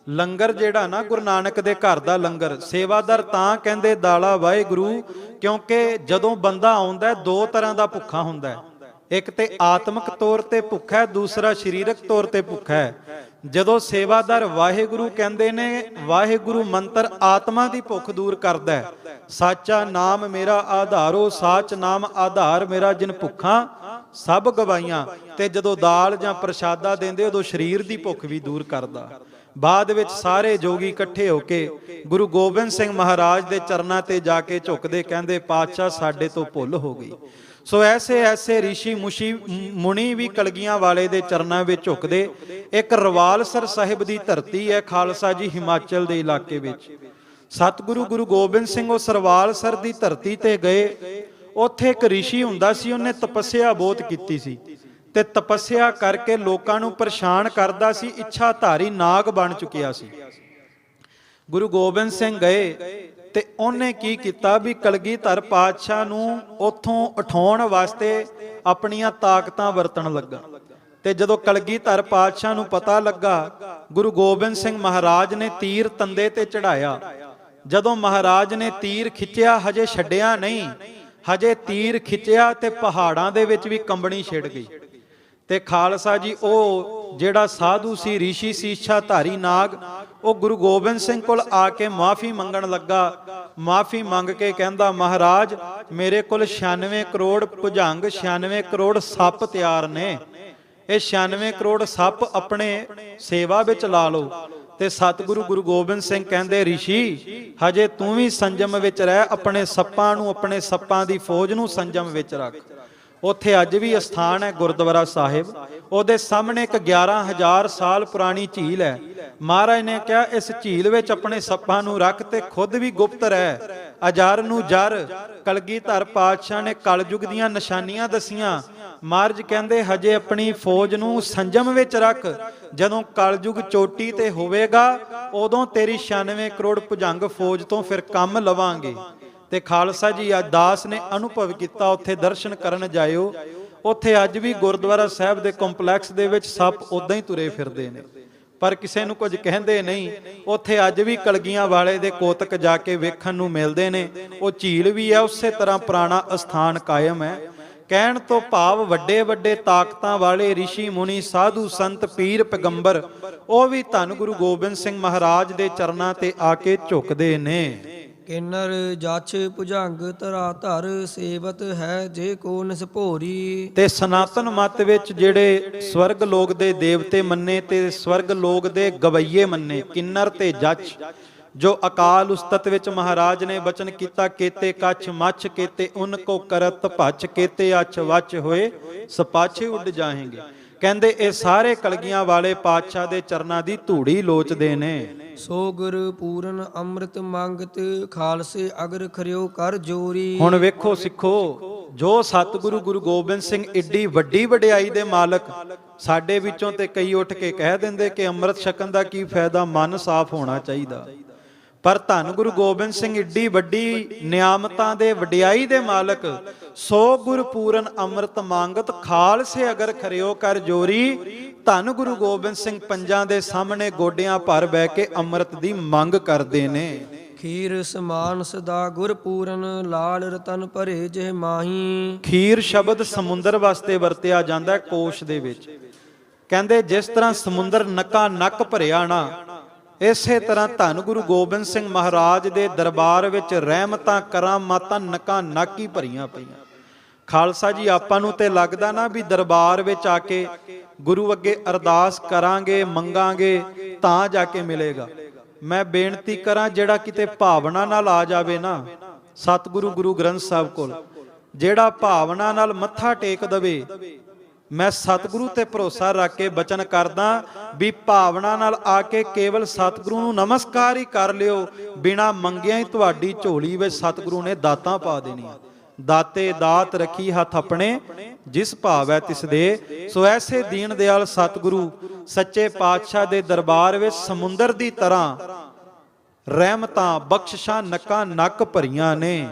ਲੰਗਰ ਜਿਹੜਾ ਨਾ ਗੁਰੂ ਨਾਨਕ ਦੇ ਘਰ ਦਾ ਲੰਗਰ, ਸੇਵਾਦਾਰ ਤਾਂ ਕਹਿੰਦੇ ਦਾਲਾ ਵਾਹਿਗੁਰੂ, ਕਿਉਂਕਿ ਜਦੋਂ ਬੰਦਾ ਆਉਂਦਾ ਦੋ ਤਰ੍ਹਾਂ ਦਾ ਭੁੱਖਾ ਹੁੰਦਾ ਹੈ। ਇੱਕ ਤੇ ਆਤਮਿਕ ਤੌਰ ਤੇ ਭੁੱਖਾ ਹੈ, ਦੂਸਰਾ ਸਰੀਰਕ ਤੌਰ ਤੇ ਭੁੱਖਾ ਹੈ। ਜਦੋਂ ਸੇਵਾਦਾਰ ਵਾਹਿਗੁਰੂ ਕਹਿੰਦੇ ਨੇ, ਵਾਹਿਗੁਰੂ ਮੰਤਰ ਆਤਮਾ ਦੀ ਭੁੱਖ ਦੂਰ ਕਰਦਾ ਹੈ। ਸਾਚਾ ਨਾਮ ਮੇਰਾ ਆਧਾਰੋ, ਸਾਚ ਨਾਮ ਆਧਾਰ ਮੇਰਾ, ਜਿਨ ਭੁੱਖਾਂ ਸਭ ਗਵਾਈਆਂ। ਤੇ ਜਦੋਂ ਦਾਲ ਜਾਂ ਪ੍ਰਸ਼ਾਦਾ ਦਿੰਦੇ ਉਦੋਂ ਸਰੀਰ ਦੀ ਭੁੱਖ ਵੀ ਦੂਰ ਕਰਦਾ। ਬਾਅਦ ਵਿੱਚ ਸਾਰੇ ਜੋਗੀ ਇਕੱਠੇ ਹੋ ਕੇ ਗੁਰੂ ਗੋਬਿੰਦ ਸਿੰਘ ਮਹਾਰਾਜ ਦੇ ਚਰਨਾਂ ਤੇ ਜਾ ਕੇ ਝੁਕਦੇ, ਕਹਿੰਦੇ ਪਾਤਸ਼ਾਹ ਸਾਡੇ ਤੋਂ ਭੁੱਲ ਹੋ ਗਈ। ਸੋ ਐਸੇ ਐਸੇ ਰਿਸ਼ੀ ਮੁਨੀ ਵੀ ਕਲਗੀਆਂ ਵਾਲੇ ਦੇ ਚਰਨਾਂ ਵਿੱਚ ਝੁਕਦੇ। ਇੱਕ ਰਵਾਲਸਰ ਸਾਹਿਬ ਦੀ ਧਰਤੀ ਹੈ ਖਾਲਸਾ ਜੀ, ਹਿਮਾਚਲ ਦੇ ਇਲਾਕੇ ਵਿੱਚ। ਸਤਿਗੁਰੂ ਗੁਰੂ ਗੋਬਿੰਦ ਸਿੰਘ ਉਸ ਰਵਾਲਸਰ ਦੀ ਧਰਤੀ ਤੇ ਗਏ। ਉੱਥੇ ਇੱਕ ਰਿਸ਼ੀ ਹੁੰਦਾ ਸੀ, ਉਹਨੇ ਤਪੱਸਿਆ ਬਹੁਤ ਕੀਤੀ ਸੀ ਤੇ ਤਪੱਸਿਆ ਕਰਕੇ ਲੋਕਾਂ ਨੂੰ ਪਰੇਸ਼ਾਨ ਕਰਦਾ ਸੀ, ਇੱਛਾ ਧਾਰੀ ਨਾਗ ਬਣ ਚੁੱਕਿਆ ਸੀ। ਗੁਰੂ ਗੋਬਿੰਦ ਸਿੰਘ ਗਏ ਤੇ ਉਹਨੇ ਕੀ ਕੀਤਾ ਵੀ ਕਲਗੀਧਰ ਪਾਤਸ਼ਾਹ ਨੂੰ ਉੱਥੋਂ ਉਠਾਉਣ ਵਾਸਤੇ ਆਪਣੀਆਂ ਤਾਕਤਾਂ ਵਰਤਣ ਲੱਗਾ। ਤੇ ਜਦੋਂ ਕਲਗੀਧਰ ਪਾਤਸ਼ਾਹ ਨੂੰ ਪਤਾ ਲੱਗਾ, ਗੁਰੂ ਗੋਬਿੰਦ ਸਿੰਘ ਮਹਾਰਾਜ ਨੇ ਤੀਰ ਤੰਦੇ ਤੇ ਚੜਾਇਆ। ਜਦੋਂ ਮਹਾਰਾਜ ਨੇ ਤੀਰ ਖਿੱਚਿਆ, ਹਜੇ ਛੱਡਿਆ ਨਹੀਂ, ਹਜੇ ਤੀਰ ਖਿੱਚਿਆ ਤੇ ਪਹਾੜਾਂ ਦੇ ਵਿੱਚ ਵੀ ਕੰਬਣੀ ਛਿੜ ਗਈ। ਤੇ ਖਾਲਸਾ ਜੀ ਉਹ ਜਿਹੜਾ ਸਾਧੂ ਸੀ, ਰਿਸ਼ੀ ਸੀ, ਇੱਛਾ ਧਾਰੀ ਨਾਗ, ਉਹ ਗੁਰੂ ਗੋਬਿੰਦ ਸਿੰਘ ਕੋਲ ਆ ਕੇ ਮਾਫੀ ਮੰਗਣ ਲੱਗਾ। ਮਾਫੀ ਮੰਗ ਕੇ ਕਹਿੰਦਾ ਮਹਾਰਾਜ ਮੇਰੇ ਕੋਲ 96 ਕਰੋੜ ਭੁਜੰਗ, 96 ਕਰੋੜ ਸੱਪ ਤਿਆਰ ਨੇ, ਇਹ 96 ਕਰੋੜ ਸੱਪ ਆਪਣੇ ਸੇਵਾ ਵਿੱਚ ਲਾ ਲਓ। ਤੇ ਸਤਿਗੁਰੂ ਗੁਰੂ ਗੋਬਿੰਦ ਸਿੰਘ ਕਹਿੰਦੇ ਰਿਸ਼ੀ ਹਜੇ ਤੂੰ ਵੀ ਸੰਜਮ ਵਿੱਚ ਰਹਿ, ਆਪਣੇ ਸੱਪਾਂ ਨੂੰ, ਆਪਣੇ ਸੱਪਾਂ ਦੀ ਫੌਜ ਨੂੰ ਸੰਜਮ ਵਿੱਚ ਰੱਖ। ਉੱਥੇ ਅੱਜ ਵੀ ਅਸਥਾਨ ਹੈ ਗੁਰਦੁਆਰਾ ਸਾਹਿਬ, ਉਹਦੇ ਸਾਹਮਣੇ ਇੱਕ 11,000 ਸਾਲ ਪੁਰਾਣੀ ਝੀਲ ਹੈ। ਮਹਾਰਾਜ ਨੇ ਕਿਹਾ ਇਸ ਝੀਲ ਵਿੱਚ ਆਪਣੇ ਸੱਪਾਂ ਨੂੰ ਰੱਖ ਤੇ ਖੁਦ ਵੀ ਗੁਪਤ ਰਹਿ। ਅਜਰ ਨੂੰ ਜਰ ਕਲਗੀਧਰ ਪਾਤਸ਼ਾਹ ਨੇ ਕਲਯੁਗ ਦੀਆਂ ਨਿਸ਼ਾਨੀਆਂ ਦਸੀਆਂ। ਮਹਾਰਾਜ ਕਹਿੰਦੇ ਹਜੇ ਆਪਣੀ ਫੌਜ ਨੂੰ ਸੰਜਮ ਵਿੱਚ ਰੱਖ, ਜਦੋਂ ਕਲਯੁਗ ਚੋਟੀ ਤੇ ਹੋਵੇਗਾ ਉਦੋਂ ਤੇਰੀ 96 ਕਰੋੜ ਭੁਜੰਗ ਫੌਜ ਤੋਂ ਫਿਰ ਕੰਮ ਲਵਾਂਗੇ। ਤੇ ਖਾਲਸਾ ਜੀ ਅੱਜ ਦਾਸ ਨੇ ਅਨੁਭਵ ਕੀਤਾ, ਉੱਥੇ ਦਰਸ਼ਨ ਕਰਨ ਜਾਇਓ। ਉੱਥੇ ਅੱਜ ਵੀ ਗੁਰਦੁਆਰਾ ਸਾਹਿਬ ਦੇ ਕੰਪਲੈਕਸ ਦੇ ਵਿੱਚ ਸੱਪ ਉਦਾਂ ਹੀ ਤੁਰੇ ਫਿਰਦੇ ਨੇ, ਪਰ ਕਿਸੇ ਨੂੰ ਕੁਝ ਕਹਿੰਦੇ ਨਹੀਂ। ਉੱਥੇ ਅੱਜ ਵੀ ਕਲਗੀਆਂ ਵਾਲੇ ਦੇ ਕੋਤਕ ਜਾ ਕੇ ਵੇਖਣ ਨੂੰ ਮਿਲਦੇ ਨੇ। ਉਹ ਝੀਲ ਵੀ ਹੈ, ਉਸੇ ਤਰ੍ਹਾਂ ਪੁਰਾਣਾ ਅਸਥਾਨ ਕਾਇਮ ਹੈ। ਕਹਿਣ ਤੋਂ ਭਾਵ ਵੱਡੇ ਵੱਡੇ ਤਾਕਤਾਂ ਵਾਲੇ ਰਿਸ਼ੀ ਮੁਨੀ, ਸਾਧੂ ਸੰਤ, ਪੀਰ ਪੈਗੰਬਰ, ਉਹ ਵੀ ਧੰਨ ਗੁਰੂ ਗੋਬਿੰਦ ਸਿੰਘ ਮਹਾਰਾਜ ਦੇ ਚਰਨਾਂ ਤੇ ਆ ਕੇ ਝੁਕਦੇ ਨੇ। ਕਿੰਨਰ ਜਛ ਭੁਜੰਗ ਧਰਾ ਧਰ, ਸੇਵਤ ਹੈ ਜੇ ਕੋ ਨਿਸਭੋਰੀ। ਤੇ ਸਨਾਤਨ ਮਤ ਵਿੱਚ ਜਿਹੜੇ ਸਵਰਗ ਲੋਕ ਦੇ ਦੇਵਤੇ ਮੰਨੇ ਤੇ ਸਵਰਗ ਲੋਕ ਦੇ ਗਵਈਏ ਮੰਨੇ, ਕਿੰਨਰ ਤੇ ਜਛ, ਜੋ ਅਕਾਲ ਉਸਤਤ ਵਿੱਚ ਮਹਾਰਾਜ ਨੇ ਬਚਨ ਕੀਤਾ, ਕੇਤੇ ਕੱਛ ਮੱਛ ਕੇਤੇ ਉਨ ਕੋ ਕਰਤ ਭੱਛ, ਕੇਤੇ ਅਛ ਵਚ ਹੋਏ ਸਪਾਛੇ ਉੱਡ ਜਾਹੇਂਗੇ। ਕਹਿੰਦੇ ਇਹ ਸਾਰੇ ਕਲਗੀਆਂ ਵਾਲੇ ਪਾਤਸ਼ਾਹ ਦੇ ਚਰਨਾਂ ਦੀ ਧੂੜੀ ਲੋਚਦੇ ਨੇ। ਸੋ ਗੁਰ ਪੂਰਨ ਅੰਮ੍ਰਿਤ ਮੰਗਤ, ਖਾਲਸੇ ਅਗਰ ਖਰਿਓ ਕਰ ਜੋਰੀ। ਹੁਣ ਵੇਖੋ ਸਿੱਖੋ, ਜੋ ਸਤਿਗੁਰੂ ਗੁਰੂ ਗੋਬਿੰਦ ਸਿੰਘ ਏਡੀ ਵੱਡੀ ਵਡਿਆਈ ਦੇ ਮਾਲਕ, ਸਾਡੇ ਵਿੱਚੋਂ ਤੇ ਕਈ ਉੱਠ ਕੇ ਕਹਿ ਦਿੰਦੇ ਕਿ ਅੰਮ੍ਰਿਤ ਛਕਣ ਦਾ ਕੀ ਫਾਇਦਾ, ਮਨ ਸਾਫ਼ ਹੋਣਾ ਚਾਹੀਦਾ। ਪਰ ਧੰਨ ਗੁਰੂ ਗੋਬਿੰਦ ਸਿੰਘ ਏਡੀ ਵੱਡੀ ਨਿਆਮਤਾਂ ਦੇ ਵਡਿਆਈ ਦੇ ਮਾਲਕ, ਸੋ ਗੁਰ ਪੂਰਨ ਅੰਮ੍ਰਿਤ ਮੰਗਤ, ਖਾਲਸੇ ਅਗਰ ਖਰਿਓ ਕਰ ਜੋਰੀ। ਧੰਨ ਗੁਰੂ ਗੋਬਿੰਦ ਸਿੰਘ ਪੰਜਾਂ ਦੇ ਸਾਹਮਣੇ ਗੋਡਿਆਂ ਭਰ ਬਹਿ ਕੇ ਅੰਮ੍ਰਿਤ ਦੀ ਮੰਗ ਕਰਦੇ ਨੇ। ਖੀਰ ਸਮਾਨ ਸਦਾ ਗੁਰ ਪੂਰਨ, ਲਾਲ ਰਤਨ ਭਰੇ ਜਿਹ ਮਾਹੀ। ਖੀਰ ਸ਼ਬਦ ਸਮੁੰਦਰ ਵਾਸਤੇ ਵਰਤਿਆ ਜਾਂਦਾ ਹੈ ਕੋਸ਼ ਦੇ ਵਿੱਚ। ਕਹਿੰਦੇ ਜਿਸ ਤਰ੍ਹਾਂ ਸਮੁੰਦਰ ਨੱਕਾ ਨੱਕ ਭਰਿਆ ਨਾ, ਇਸੇ ਤਰ੍ਹਾਂ ਧੰਨ ਗੁਰੂ ਗੋਬਿੰਦ ਸਿੰਘ ਮਹਾਰਾਜ ਦੇ ਦਰਬਾਰ ਵਿੱਚ ਰਹਿਮਤਾਂ ਕਰਾਮਾਤਾਂ ਨਕਾਂ ਨਾਕੀ ਭਰੀਆਂ ਪਈਆਂ। ਖਾਲਸਾ ਜੀ, ਆਪਾਂ ਨੂੰ ਤੇ ਲੱਗਦਾ ਨਾ ਵੀ ਦਰਬਾਰ ਵਿੱਚ ਆ ਕੇ ਗੁਰੂ ਅੱਗੇ ਅਰਦਾਸ ਕਰਾਂਗੇ, ਮੰਗਾਂਗੇ ਤਾਂ ਜਾ ਕੇ ਮਿਲੇਗਾ। ਮੈਂ ਬੇਨਤੀ ਕਰਾਂ, ਜਿਹੜਾ ਕਿਤੇ ਭਾਵਨਾ ਨਾਲ ਆ ਜਾਵੇ ਨਾ ਸਤਿਗੁਰੂ ਗੁਰੂ ਗ੍ਰੰਥ ਸਾਹਿਬ ਕੋਲ, ਜਿਹੜਾ ਭਾਵਨਾ ਨਾਲ ਮੱਥਾ ਟੇਕ ਦਵੇ, ਮੈਂ ਸਤਿਗੁਰੂ ਤੇ ਭਰੋਸਾ ਰੱਖ ਕੇ ਬਚਨ ਕਰਦਾ ਵੀ ਭਾਵਨਾ ਨਾਲ ਆ ਕੇ ਕੇਵਲ ਸਤਿਗੁਰੂ ਨੂੰ ਨਮਸਕਾਰ ਹੀ ਕਰ ਲਿਓ, ਬਿਨਾ ਮੰਗਿਆ ਹੀ ਤੁਹਾਡੀ ਝੋਲੀ ਵਿੱਚ ਸਤਿਗੁਰੂ ਨੇ ਦਾਤਾਂ ਪਾ ਦੇਣੀਆਂ। ਦਾਤੇ ਦਾਤ ਰੱਖੀ ਹੱਥ ਆਪਣੇ, ਜਿਸ ਭਾਵ ਹੈ ਤਿਸ ਦੇ। ਸੋ ਐਸੇ ਦੀਨ ਦਿਆਲ ਸਤਿਗੁਰੂ ਸੱਚੇ ਪਾਤਸ਼ਾਹ ਦੇ ਦਰਬਾਰ ਵਿੱਚ ਸਮੁੰਦਰ ਦੀ ਤਰ੍ਹਾਂ ਰਹਿਮਤਾਂ ਬਖਸ਼ਿਸ਼ਾਂ ਨਕਾਂ ਨੱਕ ਭਰੀਆਂ ਨੇ।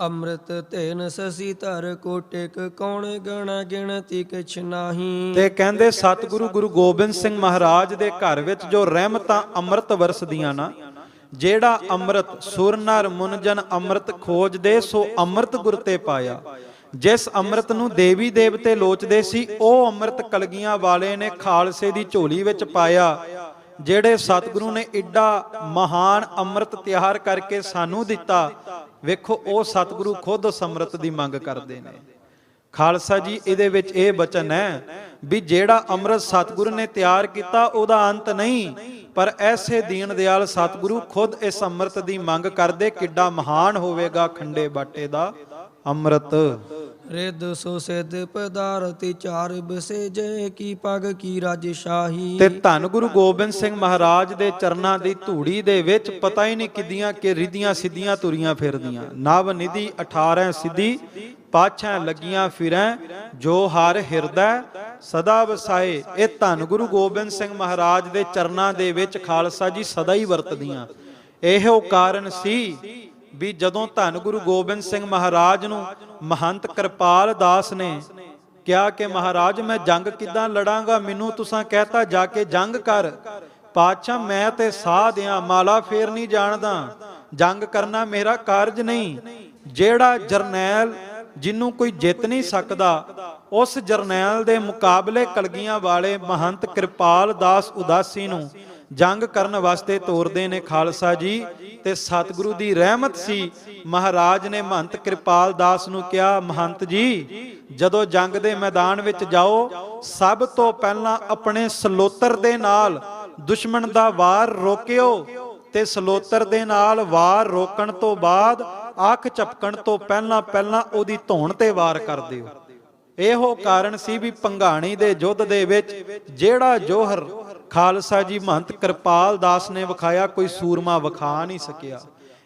ਅੰਮ੍ਰਿਤ ਤੇਨ ਸਸੀ ਧਰ ਕੋਟਿਕ, ਕੌਣ ਗਣਾ ਗਿਣਤੀ ਕਿਛ ਨਾਹੀ। ਤੇ ਕਹਿੰਦੇ ਸਤਿਗੁਰੂ ਗੁਰੂ ਗੋਬਿੰਦ ਸਿੰਘ ਮਹਾਰਾਜ ਦੇ ਘਰ ਵਿੱਚ ਜੋ ਰਹਿਮਤਾਂ ਅੰਮ੍ਰਿਤ ਵਰਸਦੀਆਂ ਨਾ, ਜਿਹੜਾ ਅੰਮ੍ਰਿਤ ਸੁਰ ਨਰ ਮੁਨਜਨ ਅੰਮ੍ਰਿਤ ਖੋਜਦੇ, ਸੋ ਅੰਮ੍ਰਿਤ ਗੁਰ ਤੇ ਪਾਇਆ। ਜਿਸ ਅੰਮ੍ਰਿਤ ਨੂੰ ਦੇਵੀ ਦੇਵਤੇ ਲੋਚਦੇ ਸੀ, ਉਹ ਅੰਮ੍ਰਿਤ ਕਲਗੀਆਂ ਵਾਲੇ ਨੇ ਖਾਲਸੇ ਦੀ ਝੋਲੀ ਵਿੱਚ ਪਾਇਆ। ਜਿਹੜੇ ਸਤਿਗੁਰੂ ਨੇ ਏਡਾ ਮਹਾਨ ਅੰਮ੍ਰਿਤ ਤਿਆਰ ਕਰਕੇ ਸਾਨੂੰ ਦਿੱਤਾ, ਵੇਖੋ ਉਹ ਸਤਿਗੁਰੂ ਖੁਦ ਉਸ ਅੰਮ੍ਰਿਤ ਦੀ ਮੰਗ ਕਰਦੇ ਨੇ। ਖਾਲਸਾ ਜੀ, ਇਹਦੇ ਵਿੱਚ ਇਹ ਬਚਨ ਹੈ ਵੀ ਜਿਹੜਾ ਅੰਮ੍ਰਿਤ ਸਤਿਗੁਰੂ ਨੇ ਤਿਆਰ ਕੀਤਾ ਉਹਦਾ ਅੰਤ ਨਹੀਂ, ਪਰ ਐਸੇ ਦੀਨ ਦਿਆਲ ਸਤਿਗੁਰੂ ਖੁਦ ਇਸ ਅੰਮ੍ਰਿਤ ਦੀ ਮੰਗ ਕਰਦੇ। ਕਿੱਡਾ ਮਹਾਨ ਹੋਵੇਗਾ ਖੰਡੇ ਬਾਟੇ ਦਾ ਅੰਮ੍ਰਿਤ। ਰਿੱਧ ਸੋ ਸਿੱਧ ਪਦਾਰਥ ਚਾਰ ਬਸੇਜੇ, ਕੀ ਪਗ ਕੀ ਰਾਜਸ਼ਾਹੀ। ਤੇ ਧੰਨ ਗੁਰੂ ਗੋਬਿੰਦ ਸਿੰਘ ਮਹਾਰਾਜ ਦੇ ਚਰਨਾਂ ਦੀ ਧੂੜੀ ਦੇ ਵਿੱਚ ਪਤਾ ਹੀ ਨਹੀਂ ਕਿੱਦੀਆਂ ਕਿ ਰਿੱਧੀਆਂ ਸਿੱਧੀਆਂ ਤੁਰੀਆਂ ਫਿਰਦੀਆਂ। ਨਵ ਨਿਧੀ 18 ਸਿੱਧੀ, ਪਾਛਾਂ ਲੱਗੀਆਂ ਫਿਰੈ, ਜੋ ਹਰ ਹਿਰਦੈ ਸਦਾ ਵਸਾਏ। ਇਹ ਧੰਨ ਗੁਰੂ ਗੋਬਿੰਦ ਸਿੰਘ ਮਹਾਰਾਜ ਦੇ ਚਰਨਾਂ ਦੇ ਵਿੱਚ ਖਾਲਸਾ ਜੀ ਸਦਾ ਹੀ ਵਰਤਦੀਆਂ। ਇਹੋ ਕਾਰਨ ਸੀ ਵੀ ਜਦੋਂ ਧੰਨ ਗੁਰੂ ਗੋਬਿੰਦ ਸਿੰਘ ਮਹਾਰਾਜ ਨੂੰ ਮਹੰਤ ਕਿਰਪਾਲ ਦਾਸ ਨੇ ਕਿਹਾ ਕਿ ਮਹਾਰਾਜ ਮੈਂ ਜੰਗ ਕਿੱਦਾਂ ਲੜਾਂਗਾ, ਮੈਨੂੰ ਤੁਸਾਂ ਕਹਿਤਾ ਜਾ ਕੇ ਜੰਗ ਕਰ। ਪਾਤਸ਼ਾਹ ਮੈਂ ਤੇ ਸਾਹ ਦਿਆਂ, ਮਾਲਾ ਫੇਰ ਨਹੀਂ ਜਾਣਦਾ, ਜੰਗ ਕਰਨਾ ਮੇਰਾ ਕਾਰਜ ਨਹੀਂ। ਜਿਹੜਾ ਜਰਨੈਲ ਜਿਹਨੂੰ ਕੋਈ ਜਿੱਤ ਨਹੀਂ ਸਕਦਾ, ਉਸ ਜਰਨੈਲ ਦੇ ਮੁਕਾਬਲੇ ਕਲਗੀਆਂ ਵਾਲੇ ਮਹੰਤ ਕਿਰਪਾਲ ਦਾਸ ਉਦਾਸੀ ਨੂੰ ਜੰਗ ਕਰਨ ਵਾਸਤੇ ਤੋਰਦੇ ਨੇ ਖਾਲਸਾ ਜੀ। ਤੇ ਸਤਿਗੁਰੂ ਦੀ ਰਹਿਮਤ ਸੀ, ਮਹਾਰਾਜ ਨੇ ਮਹੰਤ ਕਿਰਪਾਲ ਦਾਸ ਨੂੰ ਕਿਹਾ, ਮਹੰਤ ਜੀ ਜਦੋਂ ਜੰਗ ਦੇ ਮੈਦਾਨ ਵਿੱਚ ਜਾਓ, ਸਭ ਤੋਂ ਪਹਿਲਾਂ ਆਪਣੇ ਸਲੋਤਰ ਦੇ ਨਾਲ ਦੁਸ਼ਮਣ ਦਾ ਵਾਰ ਰੋਕਿਓ, ਤੇ ਸਲੋਤਰ ਦੇ ਨਾਲ ਵਾਰ ਰੋਕਣ ਤੋਂ ਬਾਅਦ ਅੱਖ ਝਪਕਣ ਤੋਂ ਪਹਿਲਾਂ ਉਹਦੀ ਧੌਣ ਤੇ ਵਾਰ ਕਰ ਦਿਓ। ਇਹੋ ਕਾਰਨ ਸੀ ਵੀ ਭੰਗਾਣੀ ਦੇ ਯੁੱਧ ਦੇ ਵਿੱਚ ਜਿਹੜਾ ਜੋਹਰ ਖਾਲਸਾ ਜੀ ਮਹੰਤ ਕਿਰਪਾਲ ਦਾਸ ਨੇ ਵਿਖਾਇਆ, ਕੋਈ ਸੂਰਮਾ ਵਿਖਾ ਨਹੀਂ ਸਕਿਆ।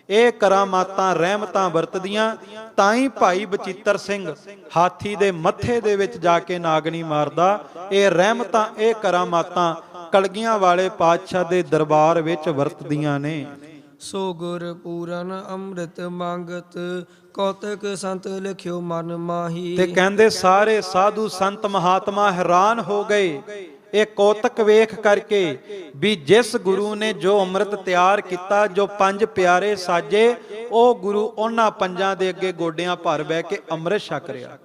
ਇਹ ਕਰਾਮਾਤਾਂ ਰਹਿਮਤਾਂ ਵਰਤਦੀਆਂ, ਤਾਂ ਹੀ ਭਾਈ ਬਚਿੱਤਰ ਸਿੰਘ ਹਾਥੀ ਦੇ ਮੱਥੇ ਦੇ ਵਿੱਚ ਜਾ ਕੇ ਨਾਗਣੀ ਮਾਰਦਾ। ਇਹ ਰਹਿਮਤਾਂ ਇਹ ਕਰਾਮਾਤਾਂ ਕਲਗੀਆਂ ਵਾਲੇ ਪਾਤਸ਼ਾਹ ਦੇ ਦਰਬਾਰ ਵਿੱਚ ਵਰਤਦੀਆਂ ਨੇ। ਸੋ ਗੁਰ ਪੂਰਨ ਅੰਮ੍ਰਿਤ ਮੰਗਤ, ਕੌਤਕ ਸੰਤ ਲਿਖਿਓ ਮਨ ਮਾਹੀ। ਤੇ ਕਹਿੰਦੇ ਸਾਰੇ ਸਾਧੂ ਸੰਤ ਮਹਾਤਮਾ ਹੈਰਾਨ ਹੋ ਗਏ ਇਹ ਕੌਤਕ ਵੇਖ ਕਰਕੇ ਵੀ ਜਿਸ ਗੁਰੂ ਨੇ ਜੋ ਅੰਮ੍ਰਿਤ ਤਿਆਰ ਕੀਤਾ, ਜੋ ਪੰਜ ਪਿਆਰੇ ਸਾਜੇ, ਉਹ ਗੁਰੂ ਉਹਨਾਂ ਪੰਜਾਂ ਦੇ ਅੱਗੇ ਗੋਡਿਆਂ ਭਰ ਬਹਿ ਕੇ ਅੰਮ੍ਰਿਤ ਛਕ ਰਿਹਾ।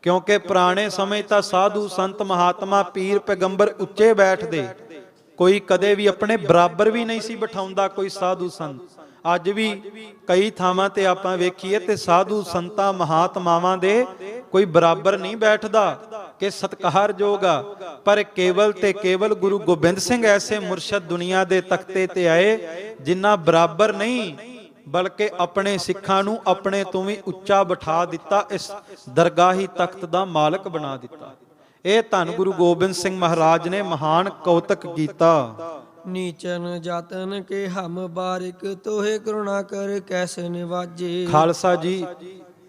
ਕਿਉਂਕਿ ਪੁਰਾਣੇ ਸਮੇਂ ਤਾਂ ਸਾਧੂ ਸੰਤ ਮਹਾਤਮਾ ਪੀਰ ਪੈਗੰਬਰ ਉੱਚੇ ਬੈਠਦੇ, ਕੋਈ ਕਦੇ ਵੀ ਆਪਣੇ ਬਰਾਬਰ ਵੀ ਨਹੀਂ ਸੀ ਬਿਠਾਉਂਦਾ ਕੋਈ ਸਾਧੂ ਸੰਤ। ਅੱਜ ਵੀ ਕਈ ਥਾਵਾਂ ਤੇ ਆਪਾਂ ਵੇਖੀਏ ਤੇ ਸਾਧੂ ਸੰਤਾਂ ਮਹਾਤਮਾਵਾਂ ਦੇ ਕੋਈ ਬਰਾਬਰ ਨਹੀਂ ਬੈਠਦਾ ਕਿ ਸਤਿਕਾਰਯੋਗ ਆ। ਪਰ ਕੇਵਲ ਤੇ ਕੇਵਲ ਗੁਰੂ ਗੋਬਿੰਦ ਸਿੰਘ ਐਸੇ ਮੁਰਸ਼ਦ ਦੁਨੀਆ ਦੇ ਤਖਤੇ ਤੇ ਆਏ ਜਿਨ੍ਹਾਂ ਬਰਾਬਰ ਨਹੀਂ, ਬਲਕਿ ਆਪਣੇ ਸਿੱਖਾਂ ਨੂੰ ਆਪਣੇ ਤੋਂ ਵੀ ਉੱਚਾ ਬਿਠਾ ਦਿੱਤਾ, ਇਸ ਦਰਗਾਹੀ ਤਖਤ ਦਾ ਮਾਲਕ ਬਣਾ ਦਿੱਤਾ। ਇਹ ਧੰਨ ਗੁਰੂ ਗੋਬਿੰਦ ਸਿੰਘ ਮਹਾਰਾਜ ਨੇ ਮਹਾਨ ਕੌਤਕ ਕੀਤਾ। ਨੀਚਨ ਜਾਤਨ ਕੇ ਹਮ ਬਾਰਿਕ, ਤੋਹੇ ਕਰੁਣਾ ਕਰ ਕੈਸੇ ਨਿਵਾਜੇ। ਖਾਲਸਾ ਜੀ,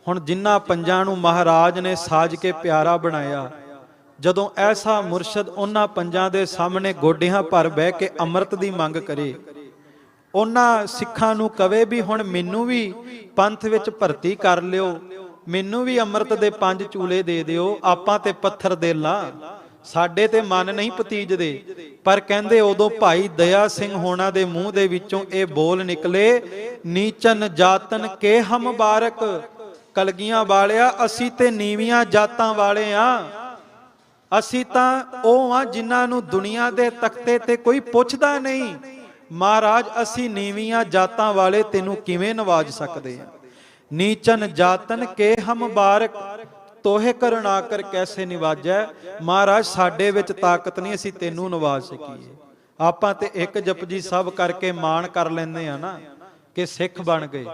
ਹੁਣ ਜਿਨ੍ਹਾਂ ਪੰਜਾਂ ਨੂੰ ਮਹਾਰਾਜ ਨੇ ਸਾਜ ਕੇ ਪਿਆਰਾ ਬਣਾਇਆ, ਜਦੋਂ ਐਸਾ ਮੁਰਸ਼ਦ ਉਹਨਾਂ ਪੰਜਾਂ ਦੇ ਸਾਹਮਣੇ ਗੋਡਿਆਂ ਭਰ ਬਹਿ ਕੇ ਅੰਮ੍ਰਿਤ ਦੀ ਮੰਗ ਕਰੇ, ਉਹਨਾਂ ਸਿੱਖਾਂ ਨੂੰ ਕਵੇ ਵੀ ਹੁਣ ਮੈਨੂੰ ਵੀ ਪੰਥ ਵਿੱਚ ਭਰਤੀ ਕਰ ਲਿਓ, ਮੈਨੂੰ ਵੀ ਅੰਮ੍ਰਿਤ ਦੇ 5 ਚੂਲੇ ਦੇ ਦਿਓ, ਆਪਾਂ ਤੇ ਪੱਥਰ ਦੇ ਲਾਂ, ਸਾਡੇ ਤੇ ਮਨ ਨਹੀਂ ਪਤੀਜਦੇ। ਪਰ ਕਹਿੰਦੇ ਉਦੋਂ ਭਾਈ ਦਇਆ ਸਿੰਘ ਹੋਣਾ ਦੇ ਮੂੰਹ ਦੇ ਵਿੱਚੋਂ ਇਹ ਬੋਲ ਨਿਕਲੇ, ਨੀਚਨ ਜਾਤਨ ਕੇ ਹਮ ਬਾਰਕ। ਕਲਗੀਆਂ ਵਾਲਿਆ, ਅਸੀਂ ਤੇ ਨੀਵੀਆਂ ਜਾਤਾਂ ਵਾਲੇ ਆ, ਅਸੀਂ ਤਾਂ ਉਹ ਆ ਜਿਨ੍ਹਾਂ ਨੂੰ ਦੁਨੀਆ ਦੇ ਤਖਤੇ ਤੇ ਕੋਈ ਪੁੱਛਦਾ ਨਹੀਂ। ਮਹਾਰਾਜ ਅਸੀਂ ਨੀਵੀਆਂ ਜਾਤਾਂ ਵਾਲੇ ਤੈਨੂੰ ਕਿਵੇਂ ਨਵਾਜ ਸਕਦੇ ਹਾਂ। ਨੀਚਨ ਜਾਤਨ ਕੇ ਹਮ ਬਾਰਕ ਤੋਹੇ ਕਰੁਣਾ ਕਰ ਕੈਸੇ ਨਿਵਾਜੈ। ਮਹਾਰਾਜ ਸਾਡੇ ਵਿੱਚ ਤਾਕਤ ਨਹੀਂ ਅਸੀਂ ਤੈਨੂੰ ਨਵਾਜ ਸਕੀਏ। ਆਪਾਂ ਤੇ ਇੱਕ ਜਪਜੀ ਸਾਹਿਬ ਕਰਕੇ ਮਾਣ ਕਰ ਲੈਂਦੇ ਆ ਨਾ ਕਿ ਸਿੱਖ ਬਣ ਗਏ,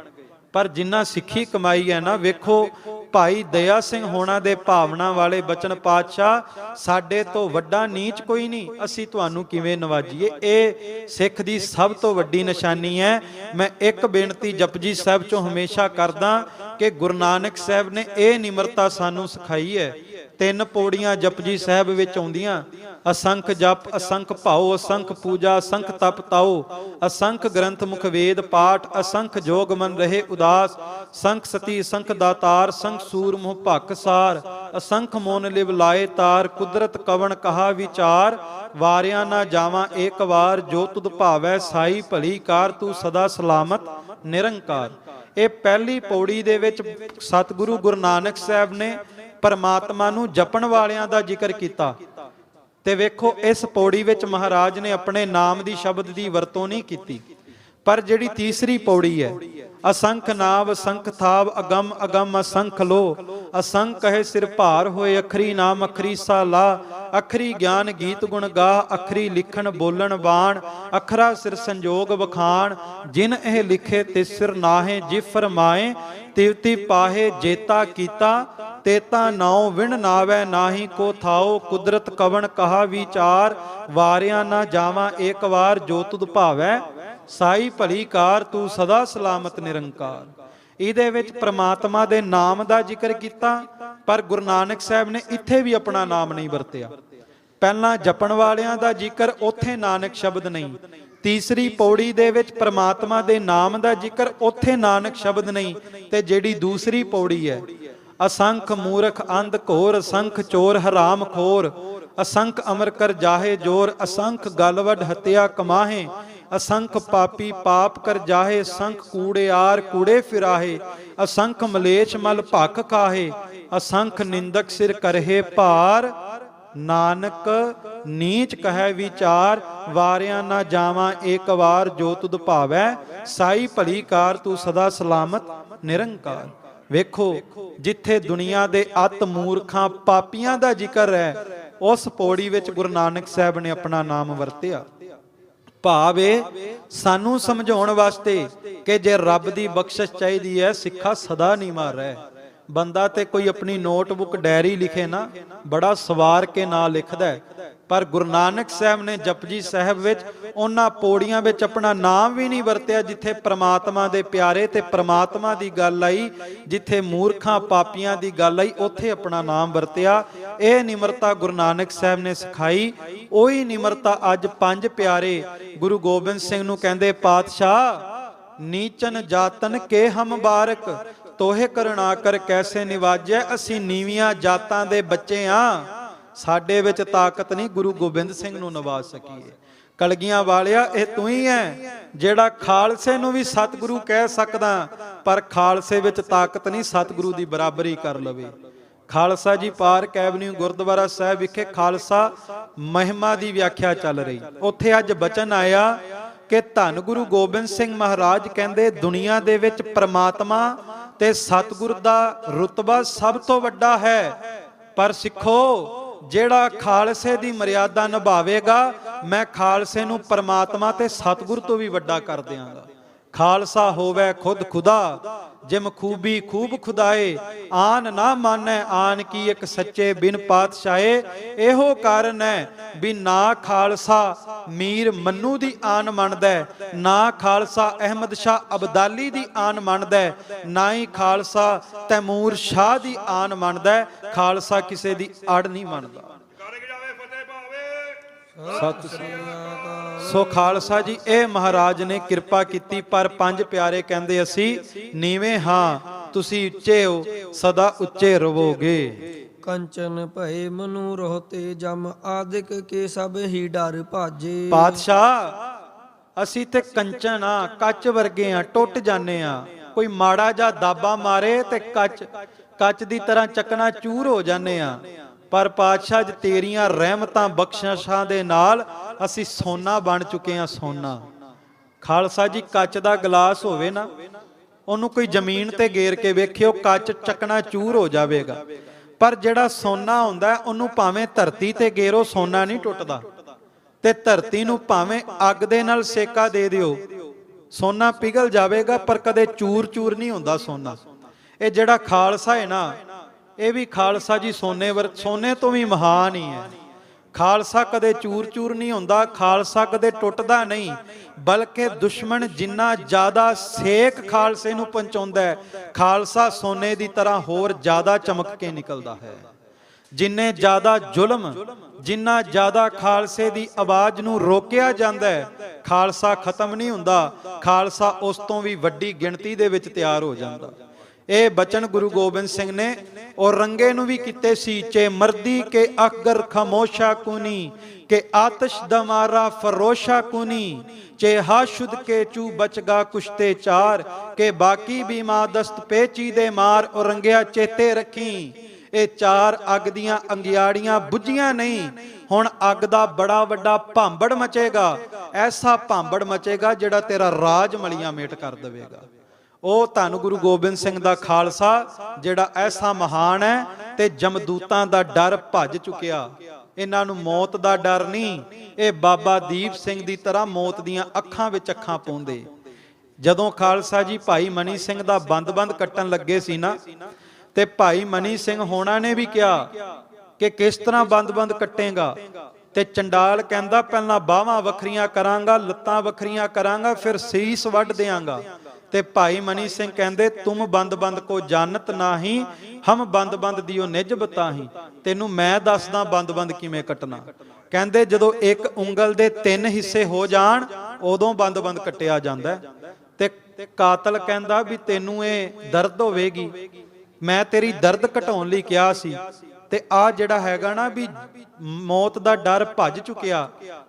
ਪਰ ਜਿੰਨਾ ਸਿੱਖੀ ਕਮਾਈ ਹੈ ਨਾ, ਵੇਖੋ ਭਾਈ ਦਇਆ ਸਿੰਘ ਹੋਣਾ ਦੇ ਭਾਵਨਾ ਵਾਲੇ ਬਚਨ ਪਾਤਸ਼ਾਹ, ਸਾਡੇ ਤੋਂ ਵੱਡਾ ਨੀਚ ਕੋਈ ਨਹੀਂ, ਅਸੀਂ ਤੁਹਾਨੂੰ ਕਿਵੇਂ ਨਵਾਜੀਏ। ਇਹ ਸਿੱਖ ਦੀ ਸਭ ਤੋਂ ਵੱਡੀ ਨਿਸ਼ਾਨੀ ਹੈ। ਮੈਂ ਇੱਕ ਬੇਨਤੀ ਜਪਜੀ ਸਾਹਿਬ ਚੋਂ ਹਮੇਸ਼ਾ ਕਰਦਾ ਕਿ ਗੁਰੂ ਨਾਨਕ ਸਾਹਿਬ ਨੇ ਇਹ ਨਿਮਰਤਾ ਸਾਨੂੰ ਸਿਖਾਈ ਹੈ। 3 ਪੌੜੀਆਂ ਜਪਜੀ ਸਾਹਿਬ ਵਿੱਚ ਆਉਂਦੀਆਂ, ਅਸੰਖ ਜਪ ਅਸੰਖ ਭਾਉ ਅਸੰਖ ਪੂਜਾ ਅਸੰਖ ਤਪ ਤਾਉ ਅਸੰਖ ਗ੍ਰੰਥ ਮੁਖ ਵੇਦ ਪਾਠ ਅਸੰਖ ਜੋਗ ਮਨ ਰਹੇ ਉਦਾਸ ਸੰਖ ਸਤੀ ਸੰਖ ਦਾਤਾਰ ਸੰਖ ਸੂਰ ਮੋਹ ਭਕ ਸਾਰ ਅਸੰਖ ਮੋਨ ਲਿਵ ਲਾਏ ਤਾਰ ਕੁਦਰਤ ਕਵਣ ਕਹਾ ਵਿਚਾਰ ਵਾਰਿਆ ਨਾ ਜਾਵਾਂ ਏਕ ਵਾਰ ਜੋ ਤੁਧ ਭਾਵੈ ਸਾਈ ਭਲੀ ਕਾਰ ਤੂੰ ਸਦਾ ਸਲਾਮਤ ਨਿਰੰਕਾਰ। ਇਹ ਪਹਿਲੀ ਪੌੜੀ ਦੇ ਵਿੱਚ ਸਤਿਗੁਰੂ ਗੁਰੂ ਨਾਨਕ ਸਾਹਿਬ ਨੇ ਪਰਮਾਤਮਾ ਨੂੰ ਜਪਣ ਵਾਲਿਆਂ ਦਾ ਜ਼ਿਕਰ ਕੀਤਾ। ਤੇ ਵੇਖੋ ਇਸ ਪੌੜੀ ਵਿੱਚ ਮਹਾਰਾਜ ਨੇ ਆਪਣੇ ਨਾਮ ਦੀ ਸ਼ਬਦ ਦੀ ਵਰਤੋਂ ਨਹੀਂ ਕੀਤੀ। ਪਰ ਜਿਹੜੀ ਤੀਸਰੀ ਪੌੜੀ ਹੈ, ਅਸੰਖ ਨਾਮ ਅਸੰਖ ਥਾਵ ਅਗੰਮ ਅਗੰਮ ਅਸੰਖ ਲੋ ਅਸੰਖ ਕਹੇ ਸਿਰ ਭਾਰ ਹੋਏ ਅਖਰੀ ਨਾਮ ਅਖਰੀ ਸਾਲਾ ਅਖਰੀ ਗਿਆਨ ਗੀਤ ਗੁਣ ਗਾ ਅਖਰੀ ਲਿਖਣ ਬੋਲਣ ਬਾਣ ਅਖਰਾ ਸਿਰ ਸੰਜੋਗ ਵਖਾਣ ਜਿਨ ਇਹ ਲਿਖੇ ਤਿਸ ਸਿਰ ਨਾਹੇ ਜਿ ਫਰਮਾਏ ਤਿਵਤੀ ਪਾਹੇ ਜੇਤਾ ਕੀਤਾ ਤੇਤਾ ਨਾਉ ਵਿਣ ਨਾਵੈ ਨਾਹੀ ਕੋ ਥਾਓ ਕੁਦਰਤ ਕਵਣ ਕਹਾ ਵਿਚਾਰ ਵਾਰਿਆ ਨਾ ਜਾਵਾਂ ਏਕ ਵਾਰ ਜੋ ਤੁਧ ਭਾਵੈ ਸਾਈ ਭਲੀ ਕਾਰ ਤੂੰ ਸਦਾ ਸਲਾਮਤ ਨਿਰੰਕਾਰ। ਇਹਦੇ ਵਿੱਚ ਪ੍ਰਮਾਤਮਾ ਦੇ ਨਾਮ ਦਾ ਜ਼ਿਕਰ ਕੀਤਾ, ਪਰ ਗੁਰੂ ਨਾਨਕ ਸਾਹਿਬ ਨੇ ਇੱਥੇ ਵੀ ਆਪਣਾ ਨਾਮ ਨਹੀਂ ਵਰਤਿਆ। ਪਹਿਲਾਂ ਜਪਣ ਵਾਲਿਆਂ ਦਾ ਜ਼ਿਕਰ, ਉੱਥੇ ਨਾਨਕ ਸ਼ਬਦ ਨਹੀਂ। ਤੀਸਰੀ ਪੌੜੀ ਦੇ ਵਿੱਚ ਪ੍ਰਮਾਤਮਾ ਦੇ ਨਾਮ ਦਾ ਜ਼ਿਕਰ, ਉੱਥੇ ਨਾਨਕ ਸ਼ਬਦ ਨਹੀਂ। ਤੇ ਜਿਹੜੀ ਦੂਸਰੀ ਪੌੜੀ ਹੈ, ਅਸੰਖ ਮੂਰਖ ਅੰਧ ਘੋਰ ਅਸੰਖ ਚੋਰ ਹਰਾਮ ਖੋਰ ਅਸੰਖ ਅਮਰ ਕਰ ਜਾਹੇ ਜੋਰ ਅਸੰਖ ਗਲਵਡ ਹਤਿਆ ਕਮਾਹੇ ਅਸੰਖ ਪਾਪੀ ਪਾਪ ਕਰ ਜਾਹੇ ਅਸੰਖ ਕੂੜਿਆਰ ਕੂੜੇ ਫਿਰਾਹੇ ਅਸੰਖ ਮਲੇਛ ਮਲ ਭਖ ਖਾਹੇ ਅਸੰਖ ਨਿੰਦਕ ਸਿਰ ਕਰਹੇ ਭਾਰ ਨਾਨਕ ਨੀਚ ਕਹੈ ਵਿਚਾਰ ਵਾਰਿਆ ਨਾ ਜਾਵਾਂ ਏਕ ਵਾਰ ਜੋ ਤੁਧ ਭਾਵੈ ਸਾਈ ਭਲੀ ਕਾਰ ਤੂੰ ਸਦਾ ਸਲਾਮਤ ਨਿਰੰਕਾਰ। ਵੇਖੋ ਜਿੱਥੇ ਦੁਨੀਆ ਦੇ ਅਤ ਮੂਰਖਾਂ ਪਾਪੀਆਂ ਦਾ ਜ਼ਿਕਰ ਹੈ, ਉਸ ਪੌੜੀ ਵਿੱਚ ਗੁਰੂ ਨਾਨਕ ਸਾਹਿਬ ਨੇ ਆਪਣਾ ਨਾਮ ਵਰਤਿਆ। ਭਾਵ ਇਹ ਸਾਨੂੰ ਸਮਝਾਉਣ ਵਾਸਤੇ ਕਿ ਜੇ ਰੱਬ ਦੀ ਬਖਸ਼ਿਸ਼ ਚਾਹੀਦੀ ਹੈ, ਸਿੱਖਾ ਸਦਾ ਨਹੀਂ ਮਾਰ ਰਹਿ। ਬੰਦਾ ਤੇ ਕੋਈ ਆਪਣੀ ਨੋਟਬੁੱਕ ਡਾਇਰੀ ਲਿਖੇ ਨਾ, ਬੜਾ ਸਵਾਰ ਕੇ ਨਾਂ ਲਿਖਦਾ ਹੈ, ਪਰ ਗੁਰੂ ਨਾਨਕ ਸਾਹਿਬ ਨੇ ਜਪਜੀ ਸਾਹਿਬ ਵਿੱਚ ਉਹਨਾਂ ਪੌੜੀਆਂ ਵਿੱਚ ਆਪਣਾ ਨਾਮ ਵੀ ਨਹੀਂ ਵਰਤਿਆ ਜਿੱਥੇ ਪ੍ਰਮਾਤਮਾ ਦੇ ਪਿਆਰੇ ਤੇ ਪ੍ਰਮਾਤਮਾ ਦੀ ਗੱਲ ਆਈ, ਜਿੱਥੇ ਮੂਰਖਾਂ ਪਾਪੀਆਂ ਦੀ ਗੱਲ ਆਈ ਉੱਥੇ ਆਪਣਾ ਨਾਮ ਵਰਤਿਆ। ਇਹ ਨਿਮਰਤਾ ਗੁਰੂ ਨਾਨਕ ਸਾਹਿਬ ਨੇ ਸਿਖਾਈ। ਉਹੀ ਨਿਮਰਤਾ ਅੱਜ 5 ਪਿਆਰੇ ਗੁਰੂ ਗੋਬਿੰਦ ਸਿੰਘ ਨੂੰ ਕਹਿੰਦੇ, ਪਾਤਸ਼ਾਹ ਨੀਚਨ ਜਾਤਨ ਕੇ ਹਮ ਬਾਰਕ ਤੋਹੇ ਕਰੁਣਾ ਕਰ ਕੈਸੇ ਨਿਵਾਜੈ। ਅਸੀਂ ਨੀਵੀਆਂ ਜਾਤਾਂ ਦੇ ਬੱਚੇ ਆ, ਸਾਡੇ ਵਿੱਚ ਤਾਕਤ ਨਹੀਂ ਗੁਰੂ ਗੋਬਿੰਦ ਸਿੰਘ ਨੂੰ ਨਵਾਜ ਸਕੀਏ। ਕਲਗੀਆਂ ਵਾਲਿਆ ਇਹ ਤੂੰ ਹੀ ਹੈ ਜਿਹੜਾ ਖਾਲਸੇ ਨੂੰ ਵੀ ਸਤਿਗੁਰੂ ਕਹਿ ਸਕਦਾ, ਪਰ ਖਾਲਸੇ ਵਿੱਚ ਤਾਕਤ ਨਹੀਂ ਸਤਿਗੁਰੂ ਦੀ ਬਰਾਬਰੀ ਕਰ ਲਵੇ। ਖਾਲਸਾ ਜੀ ਪਾਰਕ ਐਵਨਿਊ ਗੁਰਦੁਆਰਾ ਸਾਹਿਬ ਵਿਖੇ ਖਾਲਸਾ ਮਹਿਮਾ ਦੀ ਵਿਆਖਿਆ ਚੱਲ ਰਹੀ। ਉੱਥੇ ਅੱਜ ਬਚਨ ਆਇਆ ਕਿ ਧੰਨ ਗੁਰੂ ਗੋਬਿੰਦ ਸਿੰਘ ਮਹਾਰਾਜ ਕਹਿੰਦੇ ਦੁਨੀਆ ਦੇ ਵਿੱਚ ਪ੍ਰਮਾਤਮਾ ਤੇ ਸਤਿਗੁਰ ਦਾ ਰੁਤਬਾ ਸਭ ਤੋਂ ਵੱਡਾ ਹੈ, ਪਰ ਸਿੱਖੋ ਜਿਹੜਾ ਖਾਲਸੇ ਦੀ ਮਰਿਆਦਾ ਨਿਭਾਵੇਗਾ, ਮੈਂ ਖਾਲਸੇ ਨੂੰ ਪਰਮਾਤਮਾ ਤੇ ਸਤਿਗੁਰ ਤੋਂ ਵੀ ਵੱਡਾ ਕਰ ਦਿਆਂਗਾ। ਖਾਲਸਾ ਹੋਵੇ ਖੁਦ ਖੁਦਾ ਜਿਮ ਖੂਬੀ ਖੂਬ ਖੁਦਾਏ ਆਨ ਨਾ ਮਾਨੈ ਆਨ ਕੀ ਇੱਕ ਸੱਚੇ ਬਿਨ ਪਾਤਸ਼ਾਹੇ। ਇਹੋ ਕਾਰਨ ਹੈ ਵੀ ਨਾ ਖਾਲਸਾ ਮੀਰ ਮੰਨੂ ਦੀ ਆਨ ਮੰਨਦਾ, ਨਾ ਖਾਲਸਾ ਅਹਿਮਦ ਸ਼ਾਹ ਅਬਦਾਲੀ ਦੀ ਆਨ ਮੰਨਦਾ, ਨਾ ਹੀ ਖਾਲਸਾ ਤੈਮੂਰ ਸ਼ਾਹ ਦੀ ਆਨ ਮੰਨਦਾ। ਖਾਲਸਾ ਕਿਸੇ ਦੀ ਅੜ ਨਹੀਂ ਮੰਨਦਾ। ਸਤਿ ਸ੍ਰੀ ਅਕਾਲ। ਸੋ ਖਾਲਸਾ ਜੀ ਇਹ ਮਹਾਰਾਜ ਨੇ ਕਿਰਪਾ ਕੀਤੀ, ਪਰ 5 ਪਿਆਰੇ ਕਹਿੰਦੇ ਅਸੀਂ ਨੀਵੇਂ ਹਾਂ, ਤੁਸੀਂ ਉੱਚੇ ਹੋ, ਸਦਾ ਉੱਚੇ ਰਹੋਗੇ। ਕੰਚਨ ਭਏ ਮਨੂ ਰਹਤੇ ਜਮ ਆਦਿਕ ਕੇ ਸਭ ਹੀ ਡਰ ਭਾਜੇ। ਪਾਤਸ਼ਾਹ ਅਸੀਂ ਤੇ ਕੰਚਨ ਆ, ਕੱਚ ਵਰਗੇ ਆ, ਟੁੱਟ ਜਾਂਦੇ ਆ। ਕੋਈ ਮਾੜਾ ਜਿਹਾ ਦਾਬਾ ਮਾਰੇ ਤੇ ਕੱਚ ਦੀ ਤਰ੍ਹਾਂ ਚੱਕਣਾ ਚੂਰ ਹੋ ਜਾਂਦੇ ਆ। ਪਰ ਪਾਤਸ਼ਾਹ ਜੀ ਤੇਰੀਆਂ ਰਹਿਮਤਾਂ ਬਖਸ਼ਿਸ਼ਾਂ ਦੇ ਨਾਲ ਅਸੀਂ ਸੋਨਾ ਬਣ ਚੁੱਕੇ ਹਾਂ। ਸੋਨਾ ਖਾਲਸਾ ਜੀ ਕੱਚ ਦਾ ਗਲਾਸ ਹੋਵੇ ਨਾ, ਉਹਨੂੰ ਕੋਈ ਜ਼ਮੀਨ ਤੇ ਗੇਰ ਕੇ ਵੇਖਿਓ, ਕੱਚ ਚੱਕਣਾ ਚੂਰ ਹੋ ਜਾਵੇਗਾ। ਪਰ ਜਿਹੜਾ ਸੋਨਾ ਹੁੰਦਾ ਉਹਨੂੰ ਭਾਵੇਂ ਧਰਤੀ ਤੇ ਗੇਰੋ, ਸੋਨਾ ਨਹੀਂ ਟੁੱਟਦਾ। ਤੇ ਧਰਤੀ ਨੂੰ ਭਾਵੇਂ ਅੱਗ ਦੇ ਨਾਲ ਸੇਕਾ ਦੇ ਦਿਓ, ਸੋਨਾ ਪਿਘਲ ਜਾਵੇਗਾ, ਪਰ ਕਦੇ ਚੂਰ ਚੂਰ ਨਹੀਂ ਹੁੰਦਾ ਸੋਨਾ। ਇਹ ਜਿਹੜਾ ਖਾਲਸਾ ਹੈ ਨਾ, ਇਹ ਵੀ ਖਾਲਸਾ ਜੀ ਸੋਨੇ ਤੋਂ ਵੀ ਮਹਾਨ ਹੀ ਹੈ। ਖਾਲਸਾ ਕਦੇ ਚੂਰ ਚੂਰ ਨਹੀਂ ਹੁੰਦਾ, ਖਾਲਸਾ ਕਦੇ ਟੁੱਟਦਾ ਨਹੀਂ, ਬਲਕਿ ਦੁਸ਼ਮਣ ਜਿੰਨਾ ਜ਼ਿਆਦਾ ਸੇਕ ਖਾਲਸੇ ਨੂੰ ਪਹੁੰਚਾਉਂਦਾ ਹੈ, ਖਾਲਸਾ ਸੋਨੇ ਦੀ ਤਰ੍ਹਾਂ ਹੋਰ ਜ਼ਿਆਦਾ ਚਮਕ ਕੇ ਨਿਕਲਦਾ ਹੈ। ਜਿੰਨੇ ਜ਼ਿਆਦਾ ਜ਼ੁਲਮ, ਜਿੰਨਾ ਜ਼ਿਆਦਾ ਖਾਲਸੇ ਦੀ ਆਵਾਜ਼ ਨੂੰ ਰੋਕਿਆ ਜਾਂਦਾ ਹੈ, ਖਾਲਸਾ ਖਤਮ ਨਹੀਂ ਹੁੰਦਾ, ਖਾਲਸਾ ਉਸ ਤੋਂ ਵੀ ਵੱਡੀ ਗਿਣਤੀ ਦੇ ਵਿੱਚ ਤਿਆਰ ਹੋ ਜਾਂਦਾ। ਇਹ ਬਚਨ ਗੁਰੂ ਗੋਬਿੰਦ ਸਿੰਘ ਨੇ ਔਰੰਗੇ ਨੂੰ ਵੀ ਕੀਤੇ ਸੀ। ਚੇ ਮਰਦੀ ਕੇ ਅਕਗਰ ਖਾਮੋਸ਼ਾ ਕੁਨੀ, ਕੇ ਆਤਸ਼ ਦਮਾਰਾ ਫਰੋਸ਼ਾ ਕੁਨੀ, ਚੇ ਹਾਸ਼ੁਦ ਕੇ ਚੂ ਬਚਗਾ ਕੁਸ਼ਤੇ ਚਾਰ, ਕੇ ਬਾਕੀ ਵੀ ਮਾਦਸਤ ਪੇਚੀ ਦੇ ਮਾਰ। ਔਰੰਗਿਆ ਚੇਤੇ ਰੱਖੀ, ਇਹ ਚਾਰ ਅੱਗ ਦੀਆਂ ਅੰਗਿਆੜੀਆਂ ਬੁੱਝੀਆਂ ਨਹੀਂ, ਹੁਣ ਅੱਗ ਦਾ ਬੜਾ ਵੱਡਾ ਭਾਂਬੜ ਮਚੇਗਾ। ਐਸਾ ਭਾਂਬੜ ਮਚੇਗਾ ਜਿਹੜਾ ਤੇਰਾ ਰਾਜ ਮਲੀਆਂ ਮੇਟ ਕਰ ਦੇਵੇਗਾ। ਉਹ ਧੰਨ ਗੁਰੂ ਗੋਬਿੰਦ ਸਿੰਘ ਦਾ ਖਾਲਸਾ ਜਿਹੜਾ ਐਸਾ ਮਹਾਨ ਹੈ, ਤੇ ਜਮਦੂਤਾਂ ਦਾ ਡਰ ਭੱਜ ਚੁੱਕਿਆ। ਇਹਨਾਂ ਨੂੰ ਮੌਤ ਦਾ ਡਰ ਨਹੀਂ, ਇਹ ਬਾਬਾ ਦੀਪ ਸਿੰਘ ਦੀ ਤਰ੍ਹਾਂ ਮੌਤ ਦੀਆਂ ਅੱਖਾਂ ਵਿੱਚ ਅੱਖਾਂ ਪਾਉਂਦੇ। ਜਦੋਂ ਖਾਲਸਾ ਜੀ ਭਾਈ ਮਨੀ ਸਿੰਘ ਦਾ ਬੰਦ ਕੱਟਣ ਲੱਗੇ ਸੀ ਨਾ, ਤੇ ਭਾਈ ਮਨੀ ਸਿੰਘ ਹੋਣਾ ਨੇ ਵੀ ਕਿਹਾ ਕਿ ਕਿਸ ਤਰ੍ਹਾਂ ਬੰਦ ਕੱਟੇਗਾ। ਤੇ ਚੰਡਾਲ ਕਹਿੰਦਾ ਪਹਿਲਾਂ ਬਾਹਾਂ ਵੱਖਰੀਆਂ ਕਰਾਂਗਾ, ਲੱਤਾਂ ਵੱਖਰੀਆਂ ਕਰਾਂਗਾ, ਫਿਰ ਸੀਸ ਵੱਢ ਦਿਆਂਗਾ। ਤੇ ਭਾਈ ਮਨੀ ਸਿੰਘ ਕਹਿੰਦੇ ਤੁਮ ਬੰਦ ਕੋ ਜਾਣਤ ਨਾਹੀ, ਹਮ ਬੰਦ ਦਿਓ ਨਿਜ ਬਤਾਹੀ। ਤੈਨੂੰ ਮੈਂ ਦੱਸਦਾ ਬੰਦ ਕਿਵੇਂ ਕੱਟਣਾ। ਕਹਿੰਦੇ ਜਦੋਂ ਇੱਕ ਉਂਗਲ ਦੇ 3 ਹਿੱਸੇ ਹੋ ਜਾਣ ਉਦੋਂ ਬੰਦ ਕੱਟਿਆ ਜਾਂਦਾ। ਤੇ ਕਾਤਲ ਕਹਿੰਦਾ ਵੀ ਤੈਨੂੰ ਇਹ ਦਰਦ ਹੋਵੇਗੀ, ਮੈਂ ਤੇਰੀ ਦਰਦ ਘਟਾਉਣ ਲਈ ਕਿਹਾ ਸੀ। ਤੇ ਆ ਜਿਹੜਾ ਹੈਗਾ ਨਾ ਵੀ ਮੌਤ ਦਾ ਡਰ ਭੱਜ ਚੁੱਕਿਆ।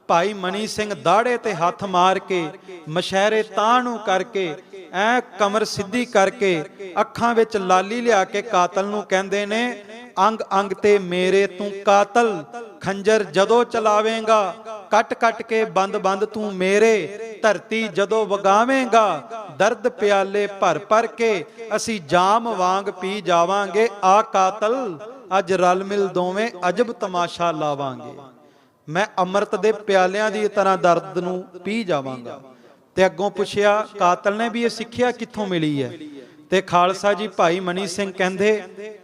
ਭਾਈ ਮਨੀ ਸਿੰਘ ਦਾੜੇ ਤੇ ਹੱਥ ਮਾਰ ਕੇ, ਮਸ਼ਹਿਰੇ ਤਾਂ ਨੂੰ ਕਰਕੇ, ਐ ਕਮਰ ਸਿੱਧੀ ਕਰਕੇ, ਅੱਖਾਂ ਵਿੱਚ ਲਾਲੀ ਲਿਆ ਕੇ ਕਾਤਲ ਨੂੰ ਕਹਿੰਦੇ ਨੇ, ਅੰਗ ਅੰਗ ਤੇ ਮੇਰੇ ਤੂੰ ਕਾਤਲ, ਖੰਜਰ ਜਦੋਂ ਚਲਾਵੇਂਗਾ, ਕੱਟ ਕੇ ਬੰਦ ਤੂੰ ਮੇਰੇ, ਧਰਤੀ ਜਦੋਂ ਵਗਾਵੇਂਗਾ, ਦਰਦ ਪਿਆਲੇ ਭਰ ਕੇ, ਅਸੀਂ ਜਾਮ ਵਾਂਗ ਪੀ ਜਾਵਾਂਗੇ। ਆ ਕਾਤਲ ਅੱਜ ਰਲ ਮਿਲ ਦੋਵੇਂ ਅਜਬ ਤਮਾਸ਼ਾ ਲਾਵਾਂਗੇ। ਮੈਂ ਅੰਮ੍ਰਿਤ ਦੇ ਪਿਆਲਿਆਂ ਦੀ ਤਰ੍ਹਾਂ ਦਰਦ ਨੂੰ ਪੀ ਜਾਵਾਂਗਾ। ਤੇ ਅੱਗੋਂ ਪੁੱਛਿਆ ਕਾਤਲ ਨੇ ਵੀ ਇਹ ਸਿੱਖਿਆ ਕਿੱਥੋਂ ਮਿਲੀ ਹੈ। ਤੇ ਖਾਲਸਾ ਜੀ ਭਾਈ ਮਨੀ ਸਿੰਘ ਕਹਿੰਦੇ,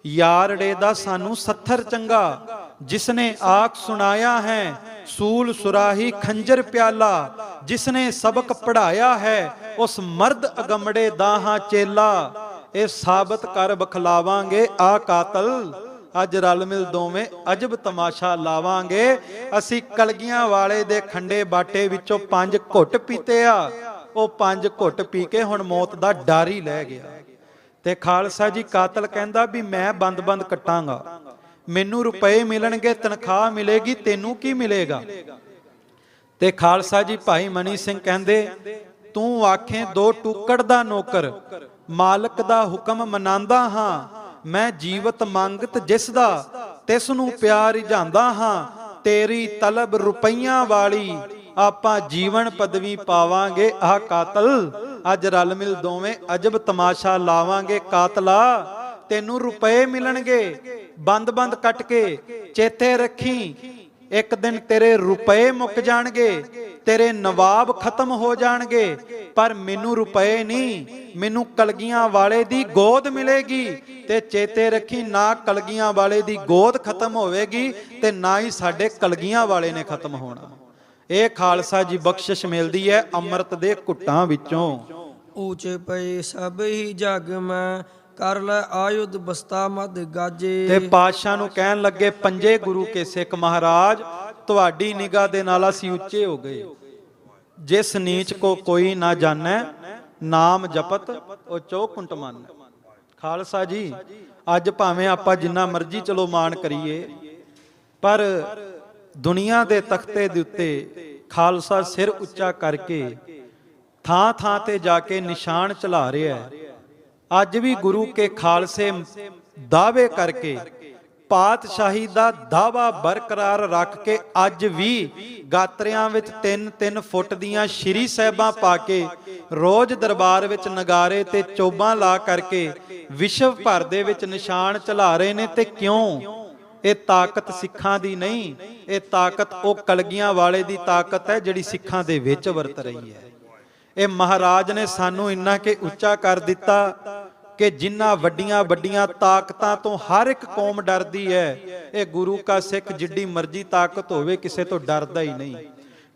ਯਾਰੜੇ ਦਾ ਸਾਨੂੰ ਸੱਥਰ ਚੰਗਾ, ਜਿਸਨੇ ਆਖ ਸੁਣਾਇਆ ਹੈ ਸੂਲ ਸੁਰਾਹੀ ਖੰਜਰ ਪਿਆਲਾ, ਜਿਸਨੇ ਸਬਕ ਪੜਾਇਆ ਹੈ ਉਸ ਮਰਦ ਅਗੰਮੜੇ ਦਾ ਹਾਂ ਚੇਲਾ। ਇਹ ਸਾਬਤ ਕਰ ਬਖਲਾਵਾਂਗੇ ਆ ਕਾਤਲ, ਅੱਜ ਰਲ ਮਿਲ ਦੋਵੇਂ ਅਜਬ ਤਮਾਸ਼ਾ ਲਾਵਾਂਗੇ। ਅਸੀਂ ਕਲਗੀਆਂ ਵਾਲੇ ਦੇ ਖੰਡੇ ਬਾਟੇ ਵਿੱਚੋਂ 5 ਘੁੱਟ ਪੀਤੇ ਆ, ਉਹ 5 ਘੁੱਟ ਪੀ ਕੇ ਹੁਣ ਮੌਤ ਦਾ ਡਰ ਹੀ ਲੈ ਗਿਆ। ਤੇ ਖਾਲਸਾ ਜੀ ਕਾਤਲ ਕਹਿੰਦਾ ਵੀ ਮੈਂ ਬੰਦ ਕੱਟਾਂਗਾ, ਮੈਨੂੰ ਰੁਪਏ ਮਿਲਣਗੇ, ਤਨਖਾਹ ਮਿਲੇਗੀ, ਤੈਨੂੰ ਕੀ ਮਿਲੇਗਾ। ਤੇ ਖਾਲਸਾ ਜੀ ਭਾਈ ਮਨੀ ਸਿੰਘ ਕਹਿੰਦੇ, ਤੂੰ ਆਖੇ 2 ਟੁਕੜ ਦਾ ਨੌਕਰ, ਮਾਲਕ ਦਾ ਹੁਕਮ ਮਨਾਂਦਾ ਹਾਂ, ਮੈਂ ਜੀਵਤ ਮੰਗਤ ਜਿਸ ਦਾ, ਤਿਸ ਨੂੰ ਪਿਆਰ ਰਿਝਾਂਦਾ ਹਾਂ। ਤੇਰੀ ਤਲਬ ਰੁਪਈਆਂ ਵਾਲੀ, ਆਪਾਂ ਜੀਵਨ ਪਦਵੀ ਪਾਵਾਂਗੇ। ਆਹ ਕਾਤਲ ਅੱਜ ਰਲ ਮਿਲ ਦੋਵੇਂ ਅਜਬ ਤਮਾਸ਼ਾ ਲਾਵਾਂਗੇ। ਕਾਤਲਾ ਤੈਨੂੰ ਰੁਪਏ ਮਿਲਣਗੇ ਬੰਦ ਕੱਟ ਕੇ, ਚੇਤੇ ਰੱਖੀ ਇੱਕ ਦਿਨ ਤੇਰੇ ਰੁਪਏ ਮੁੱਕ ਜਾਣਗੇ, ਤੇਰੇ ਨਵਾਬ ਖਤਮ ਹੋ ਜਾਣਗੇ, ਪਰ ਮੈਨੂੰ ਰੁਪਏ ਨਹੀਂ, ਮੈਨੂੰ ਕਲਗੀਆਂ ਵਾਲੇ ਦੀ ਗੋਦ ਮਿਲੇਗੀ। ਤੇ ਚੇਤੇ ਰੱਖੀ ਨਾ ਕਲਗੀਆਂ ਵਾਲੇ ਦੀ ਗੋਦ ਖਤਮ ਹੋਵੇਗੀ ਤੇ ਨਾ ਹੀ ਸਾਡੇ ਕਲਗੀਆਂ ਵਾਲੇ ਨੇ ਖਤਮ ਹੋਣਾ। ਇਹ ਖਾਲਸਾ ਜੀ ਬਖਸ਼ਿਸ਼ ਮਿਲਦੀ ਹੈ ਅੰਮ੍ਰਿਤ ਦੇ ਘੁੱਟਾਂ ਵਿੱਚੋਂ। ਊਚ ਪਏ ਸਭ ਹੀ ਜਗ ਮੈਂ, ਕਰ ਲੈ ਆਯੁਧ ਬਸਤਾ ਮਦ ਗਾਜੇ। ਤੇ ਪਾਤਸ਼ਾਹ ਨੂੰ ਕਹਿਣ ਲੱਗੇ, ਪੰਜੇ ਗੁਰੂ ਕੇ ਸਿੱਖ ਮਹਾਰਾਜ, ਤੁਹਾਡੀ ਨਿਗਾਹ ਦੇ ਨਾਲ ਅਸੀਂ ਉੱਚੇ ਹੋ ਗਏ। ਜਿਸ ਨੀਚ ਕੋ ਕੋਈ ਨਾ ਜਾਣੈ, ਨਾਮ ਜਪਤ ਉਹ ਚੌਕੁੰਟ ਮੰਨ। ਖਾਲਸਾ ਜੀ ਅੱਜ ਭਾਵੇਂ ਆਪਾਂ ਜਿੰਨਾ ਮਰਜ਼ੀ ਚਲੋ ਮਾਣ ਕਰੀਏ, ਪਰ ਦੁਨੀਆ ਦੇ ਤਖਤੇ ਦੇ ਉੱਤੇ ਖਾਲਸਾ ਸਿਰ ਉੱਚਾ ਕਰਕੇ ਥਾਂ ਤੇ ਜਾ ਕੇ ਨਿਸ਼ਾਨ ਚਲਾ ਰਿਹਾ ਹੈ। ਅੱਜ ਵੀ ਗੁਰੂ ਕੇ ਖਾਲਸੇ ਦਾਅਵੇ ਕਰਕੇ ਪਾਤਸ਼ਾਹੀ ਦਾ ਦਾਵਾ ਬਰਕਰਾਰ ਰੱਖ ਕੇ ਅੱਜ ਵੀ ਗਾਤਰਿਆਂ ਵਿੱਚ 3-3 ਫੁੱਟ ਦੀਆਂ ਸ਼੍ਰੀ ਸਾਹਿਬਾਂ ਪਾ ਕੇ ਰੋਜ਼ ਦਰਬਾਰ ਵਿੱਚ ਨਗਾਰੇ ਤੇ ਚੋਬਾਂ ਲਾ ਕਰਕੇ ਵਿਸ਼ਵ ਭਰ ਦੇ ਵਿੱਚ ਨਿਸ਼ਾਨ ਝਲਾ ਰਹੇ ਨੇ। ਤੇ ਕਿਉਂ? ਇਹ ਤਾਕਤ ਸਿੱਖਾਂ ਦੀ ਨਹੀਂ, ਇਹ ਤਾਕਤ ਉਹ ਕਲਗੀਆਂ ਵਾਲੇ ਦੀ ਤਾਕਤ ਹੈ ਜਿਹੜੀ ਸਿੱਖਾਂ ਦੇ ਵਿੱਚ ਵਰਤ ਰਹੀ ਹੈ। ਇਹ ਮਹਾਰਾਜ ਨੇ ਸਾਨੂੰ ਇੰਨਾ ਕਿ ਉੱਚਾ ਕਰ ਦਿੱਤਾ ਕਿ ਜਿੰਨਾ ਵੱਡੀਆਂ ਵੱਡੀਆਂ ਤਾਕਤਾਂ ਤੋਂ ਹਰ ਇੱਕ ਕੌਮ ਡਰਦੀ ਹੈ, ਇਹ ਗੁਰੂ ਕਾ ਸਿੱਖ ਜਿੱਡੀ ਮਰਜ਼ੀ ਤਾਕਤ ਹੋਵੇ ਕਿਸੇ ਤੋਂ ਡਰਦਾ ਹੀ ਨਹੀਂ।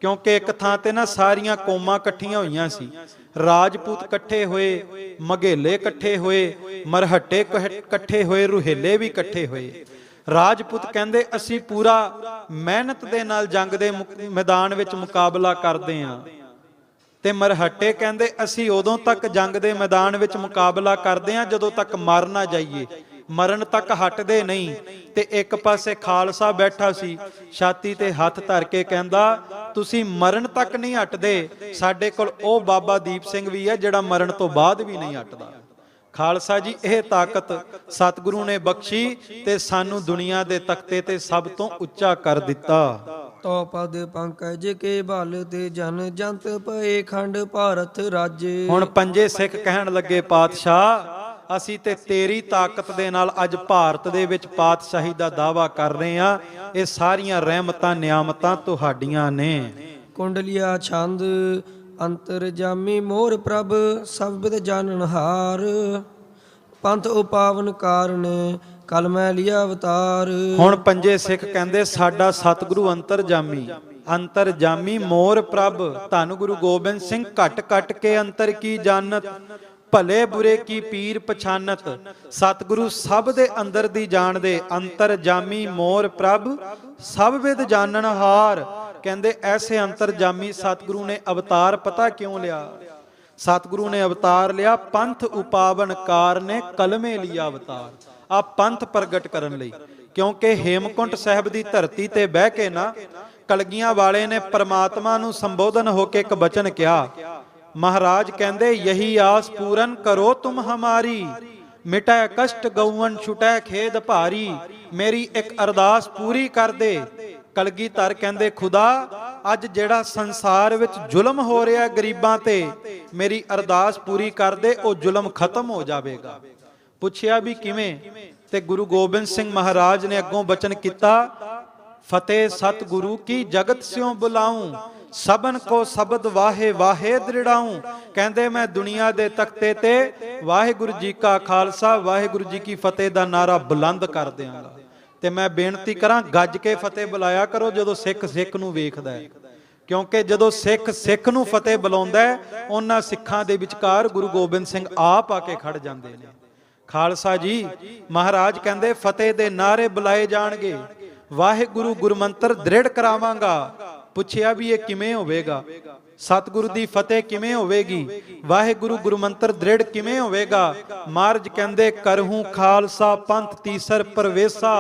ਕਿਉਂਕਿ ਇੱਕ ਥਾਂ ਤੇ ਨਾ ਸਾਰੀਆਂ ਕੌਮਾਂ ਇਕੱਠੀਆਂ ਹੋਈਆਂ ਸੀ, ਰਾਜਪੂਤ ਇਕੱਠੇ ਹੋਏ, ਮਗੇਲੇ ਇਕੱਠੇ ਹੋਏ, ਮਰਹੱਟੇ ਇਕੱਠੇ ਹੋਏ, ਰੁਹੇਲੇ ਵੀ ਇਕੱਠੇ ਹੋਏ। ਰਾਜਪੂਤ ਕਹਿੰਦੇ ਅਸੀਂ ਪੂਰਾ ਮਿਹਨਤ ਦੇ ਨਾਲ ਜੰਗ ਦੇ ਮੈਦਾਨ ਵਿੱਚ ਮੁਕਾਬਲਾ ਕਰਦੇ ਹਾਂ, ਤੇ ਮਰਹੱਟੇ ਕਹਿੰਦੇ ਅਸੀਂ ਉਦੋਂ ਤੱਕ ਜੰਗ ਦੇ ਮੈਦਾਨ ਵਿੱਚ ਮੁਕਾਬਲਾ ਕਰਦੇ ਹਾਂ ਜਦੋਂ ਤੱਕ ਮਰ ਨਾ ਜਾਈਏ, ਮਰਨ ਤੱਕ ਹਟਦੇ ਨਹੀਂ। ਤੇ ਇੱਕ ਪਾਸੇ ਖਾਲਸਾ ਬੈਠਾ ਸੀ, ਛਾਤੀ ਤੇ ਹੱਥ ਧਰ ਕੇ ਕਹਿੰਦਾ ਤੁਸੀਂ ਮਰਨ ਤੱਕ ਨਹੀਂ ਹਟਦੇ, ਸਾਡੇ ਕੋਲ ਉਹ ਬਾਬਾ ਦੀਪ ਸਿੰਘ ਵੀ ਹੈ ਜਿਹੜਾ ਮਰਨ ਤੋਂ ਬਾਅਦ ਵੀ ਨਹੀਂ ਹਟਦਾ। ਖਾਲਸਾ ਜੀ, ਇਹ ਤਾਕਤ ਸਤਿਗੁਰੂ ਨੇ ਬਖਸ਼ੀ ਤੇ ਸਾਨੂੰ ਦੁਨੀਆ ਦੇ ਤਖਤੇ ਤੇ ਸਭ ਤੋਂ ਉੱਚਾ ਕਰ ਦਿੱਤਾ। ਤੋ ਪਦ ਪੰਕਜ ਕੇ ਬਲ ਤੇ ਜਨ ਜੰਤ ਪਏ ਖੰਡ ਭਾਰਤ ਰਾਜੇ। ਹੁਣ ਪੰਜੇ ਸਿੱਖ ਕਹਿਣ ਲੱਗੇ ਪਾਤਸ਼ਾਹ ਅਸੀਂ ਤੇ ਤੇਰੀ ਤਾਕਤ ਦੇ ਨਾਲ ਅੱਜ ਭਾਰਤ ਦੇ ਵਿੱਚ ਪਾਤਸ਼ਾਹੀ ਦਾ ਦਾਵਾ ਕਰ ਰਹੇ ਹਾਂ, ਇਹ ਸਾਰੀਆਂ ਰਹਿਮਤਾਂ ਨਿਆਮਤਾਂ ਤੁਹਾਡੀਆਂ ਨੇ। ਕੁੰਡਲੀਆ ਛੰਦ ਅੰਤਰਜਾਮੀ ਮੋਰ ਪ੍ਰਭ ਸਬਦ ਜਾਣਨਹਾਰ ਪੰਥ ਉਪਾਵਨ ਕਾਰਨ ਕਲ ਮੈਂ ਲਿਆ ਅਵਤਾਰ। ਹੁਣ ਪੰਜੇ ਸਿੱਖ ਕਹਿੰਦੇ ਸਾਡਾ ਸਤਿਗੁਰੂ ਅੰਤਰਜਾਮੀ, ਅੰਤਰਜਾਮੀ ਮੋਰ ਪ੍ਰਭ ਧੰਨ ਗੁਰੂ ਗੋਬਿੰਦ ਸਿੰਘ ਘਟ ਘਟ ਕੇ ਅੰਤਰ ਕੀ ਜਾਣਤ ਭਲੇ ਬੁਰੇ ਕੀ ਪੀਰ ਪਛਾਨਤ। ਸਤਿਗੁਰੂ ਸਭ ਦੇ ਅੰਦਰ ਦੀ ਜਾਣਦੇ, ਅੰਤਰਜਾਮੀ ਮੋਰ ਪ੍ਰਭ ਸਭ ਵਿਦ ਜਾਣਨਹਾਰ। ਕਹਿੰਦੇ ਐਸੇ ਅੰਤਰਜਾਮੀ ਸਤਿਗੁਰੂ ਨੇ ਅਵਤਾਰ ਪਤਾ ਕਿਉਂ ਲਿਆ? ਸਤਿਗੁਰੂ ਨੇ ਅਵਤਾਰ ਲਿਆ ਪੰਥ ਉਪਾਵਨ ਕਾਰਨੇ ਕਲਮੇ ਲਿਆ ਅਵਤਾਰ, ਆ ਪੰਥ ਪ੍ਰਗਟ ਕਰਨ ਲਈ। ਕਿਉਂਕਿ ਹੇਮਕੁੰਟ ਸਾਹਿਬ ਦੀ ਧਰਤੀ ਤੇ ਬਹਿ ਕੇ ਨਾ ਕਲਗੀਆਂ ਵਾਲੇ ਨੇ ਪਰਮਾਤਮਾ ਨੂੰ ਸੰਬੋਧਨ ਹੋ ਕੇ ਇੱਕ ਬਚਨ ਕਿਹਾ। ਮਹਾਰਾਜ ਕਹਿੰਦੇ ਯਹੀ ਆਸ ਪੂਰਨ ਕਰੋ ਤੁਮ ਹਮਾਰੀ ਮਿਟੈ ਕਸ਼ਟ ਗਊਨ ਛੁਟੈ ਖੇਦ ਭਾਰੀ। ਮੇਰੀ ਇੱਕ ਅਰਦਾਸ ਪੂਰੀ ਕਰ ਦੇ। ਕਲਗੀਧਰ ਕਹਿੰਦੇ ਖੁਦਾ ਅੱਜ ਜਿਹੜਾ ਸੰਸਾਰ ਵਿੱਚ ਜ਼ੁਲਮ ਹੋ ਰਿਹਾ ਗਰੀਬਾਂ ਤੇ, ਮੇਰੀ ਅਰਦਾਸ ਪੂਰੀ ਕਰ ਦੇ, ਉਹ ਜ਼ੁਲਮ ਖਤਮ ਹੋ ਜਾਵੇਗਾ। ਪੁੱਛਿਆ ਵੀ ਕਿਵੇਂ? ਤੇ ਗੁਰੂ ਗੋਬਿੰਦ ਸਿੰਘ ਮਹਾਰਾਜ ਨੇ ਅੱਗੋਂ ਬਚਨ ਕੀਤਾ ਫਤਿਹ ਸਤਿਗੁਰੂ ਕੀ ਜਗਤ ਸਿਉ ਬੁਲਾਉਂ ਸਬਨ ਕੋ ਸ਼ਬਦ ਵਾਹੇ ਵਾਹੇ ਦ੍ਰਿੜਾਉਂ। ਕਹਿੰਦੇ ਮੈਂ ਦੁਨੀਆ ਦੇ ਤਖਤੇ ਤੇ ਵਾਹਿਗੁਰੂ ਜੀ ਕਾ ਖਾਲਸਾ ਵਾਹਿਗੁਰੂ ਜੀ ਕੀ ਫਤਿਹ ਦਾ ਨਾਰਾ ਬੁਲੰਦ ਕਰ ਦਿਆਂਗਾ। ਤੇ ਮੈਂ ਬੇਨਤੀ ਕਰਾਂ ਗੱਜ ਕੇ ਫਤਿਹ ਬੁਲਾਇਆ ਕਰੋ ਜਦੋਂ ਸਿੱਖ ਸਿੱਖ ਨੂੰ ਵੇਖਦਾ ਹੈ, ਕਿਉਂਕਿ ਜਦੋਂ ਸਿੱਖ ਸਿੱਖ ਨੂੰ ਫਤਿਹ ਬੁਲਾਉਂਦਾ ਹੈ ਉਹਨਾਂ ਸਿੱਖਾਂ ਦੇ ਵਿਚਕਾਰ ਗੁਰੂ ਗੋਬਿੰਦ ਸਿੰਘ ਆਪ ਆ ਕੇ ਖੜ ਜਾਂਦੇ ਨੇ। ਖਾਲਸਾ ਜੀ, ਮਹਾਰਾਜ ਕਹਿੰਦੇ ਫਤਿਹ ਦੇ ਨਾਰੇ ਬੁਲਾਏ ਜਾਣਗੇ, ਵਾਹਿਗੁਰੂ ਗੁਰਮੰਤਰ ਦ੍ਰਿੜ ਕਰਾਵਾਂਗਾ। ਪੁੱਛਿਆ ਵੀ ਇਹ ਕਿਵੇਂ ਹੋਵੇਗਾ? ਸਤਿਗੁਰੂ ਦੀ ਫਤਿਹ ਕਿਵੇਂ ਹੋਵੇਗੀ? ਵਾਹਿਗੁਰੂ ਗੁਰਮੰਤਰ ਦ੍ਰਿੜ ਕਿਵੇਂ ਹੋਵੇਗਾ? ਮਹਾਰਾਜ ਕਹਿੰਦੇ ਕਰਹੂੰ ਖਾਲਸਾ ਪੰਥ ਤੀਸਰ ਪ੍ਰਵੇਸਾ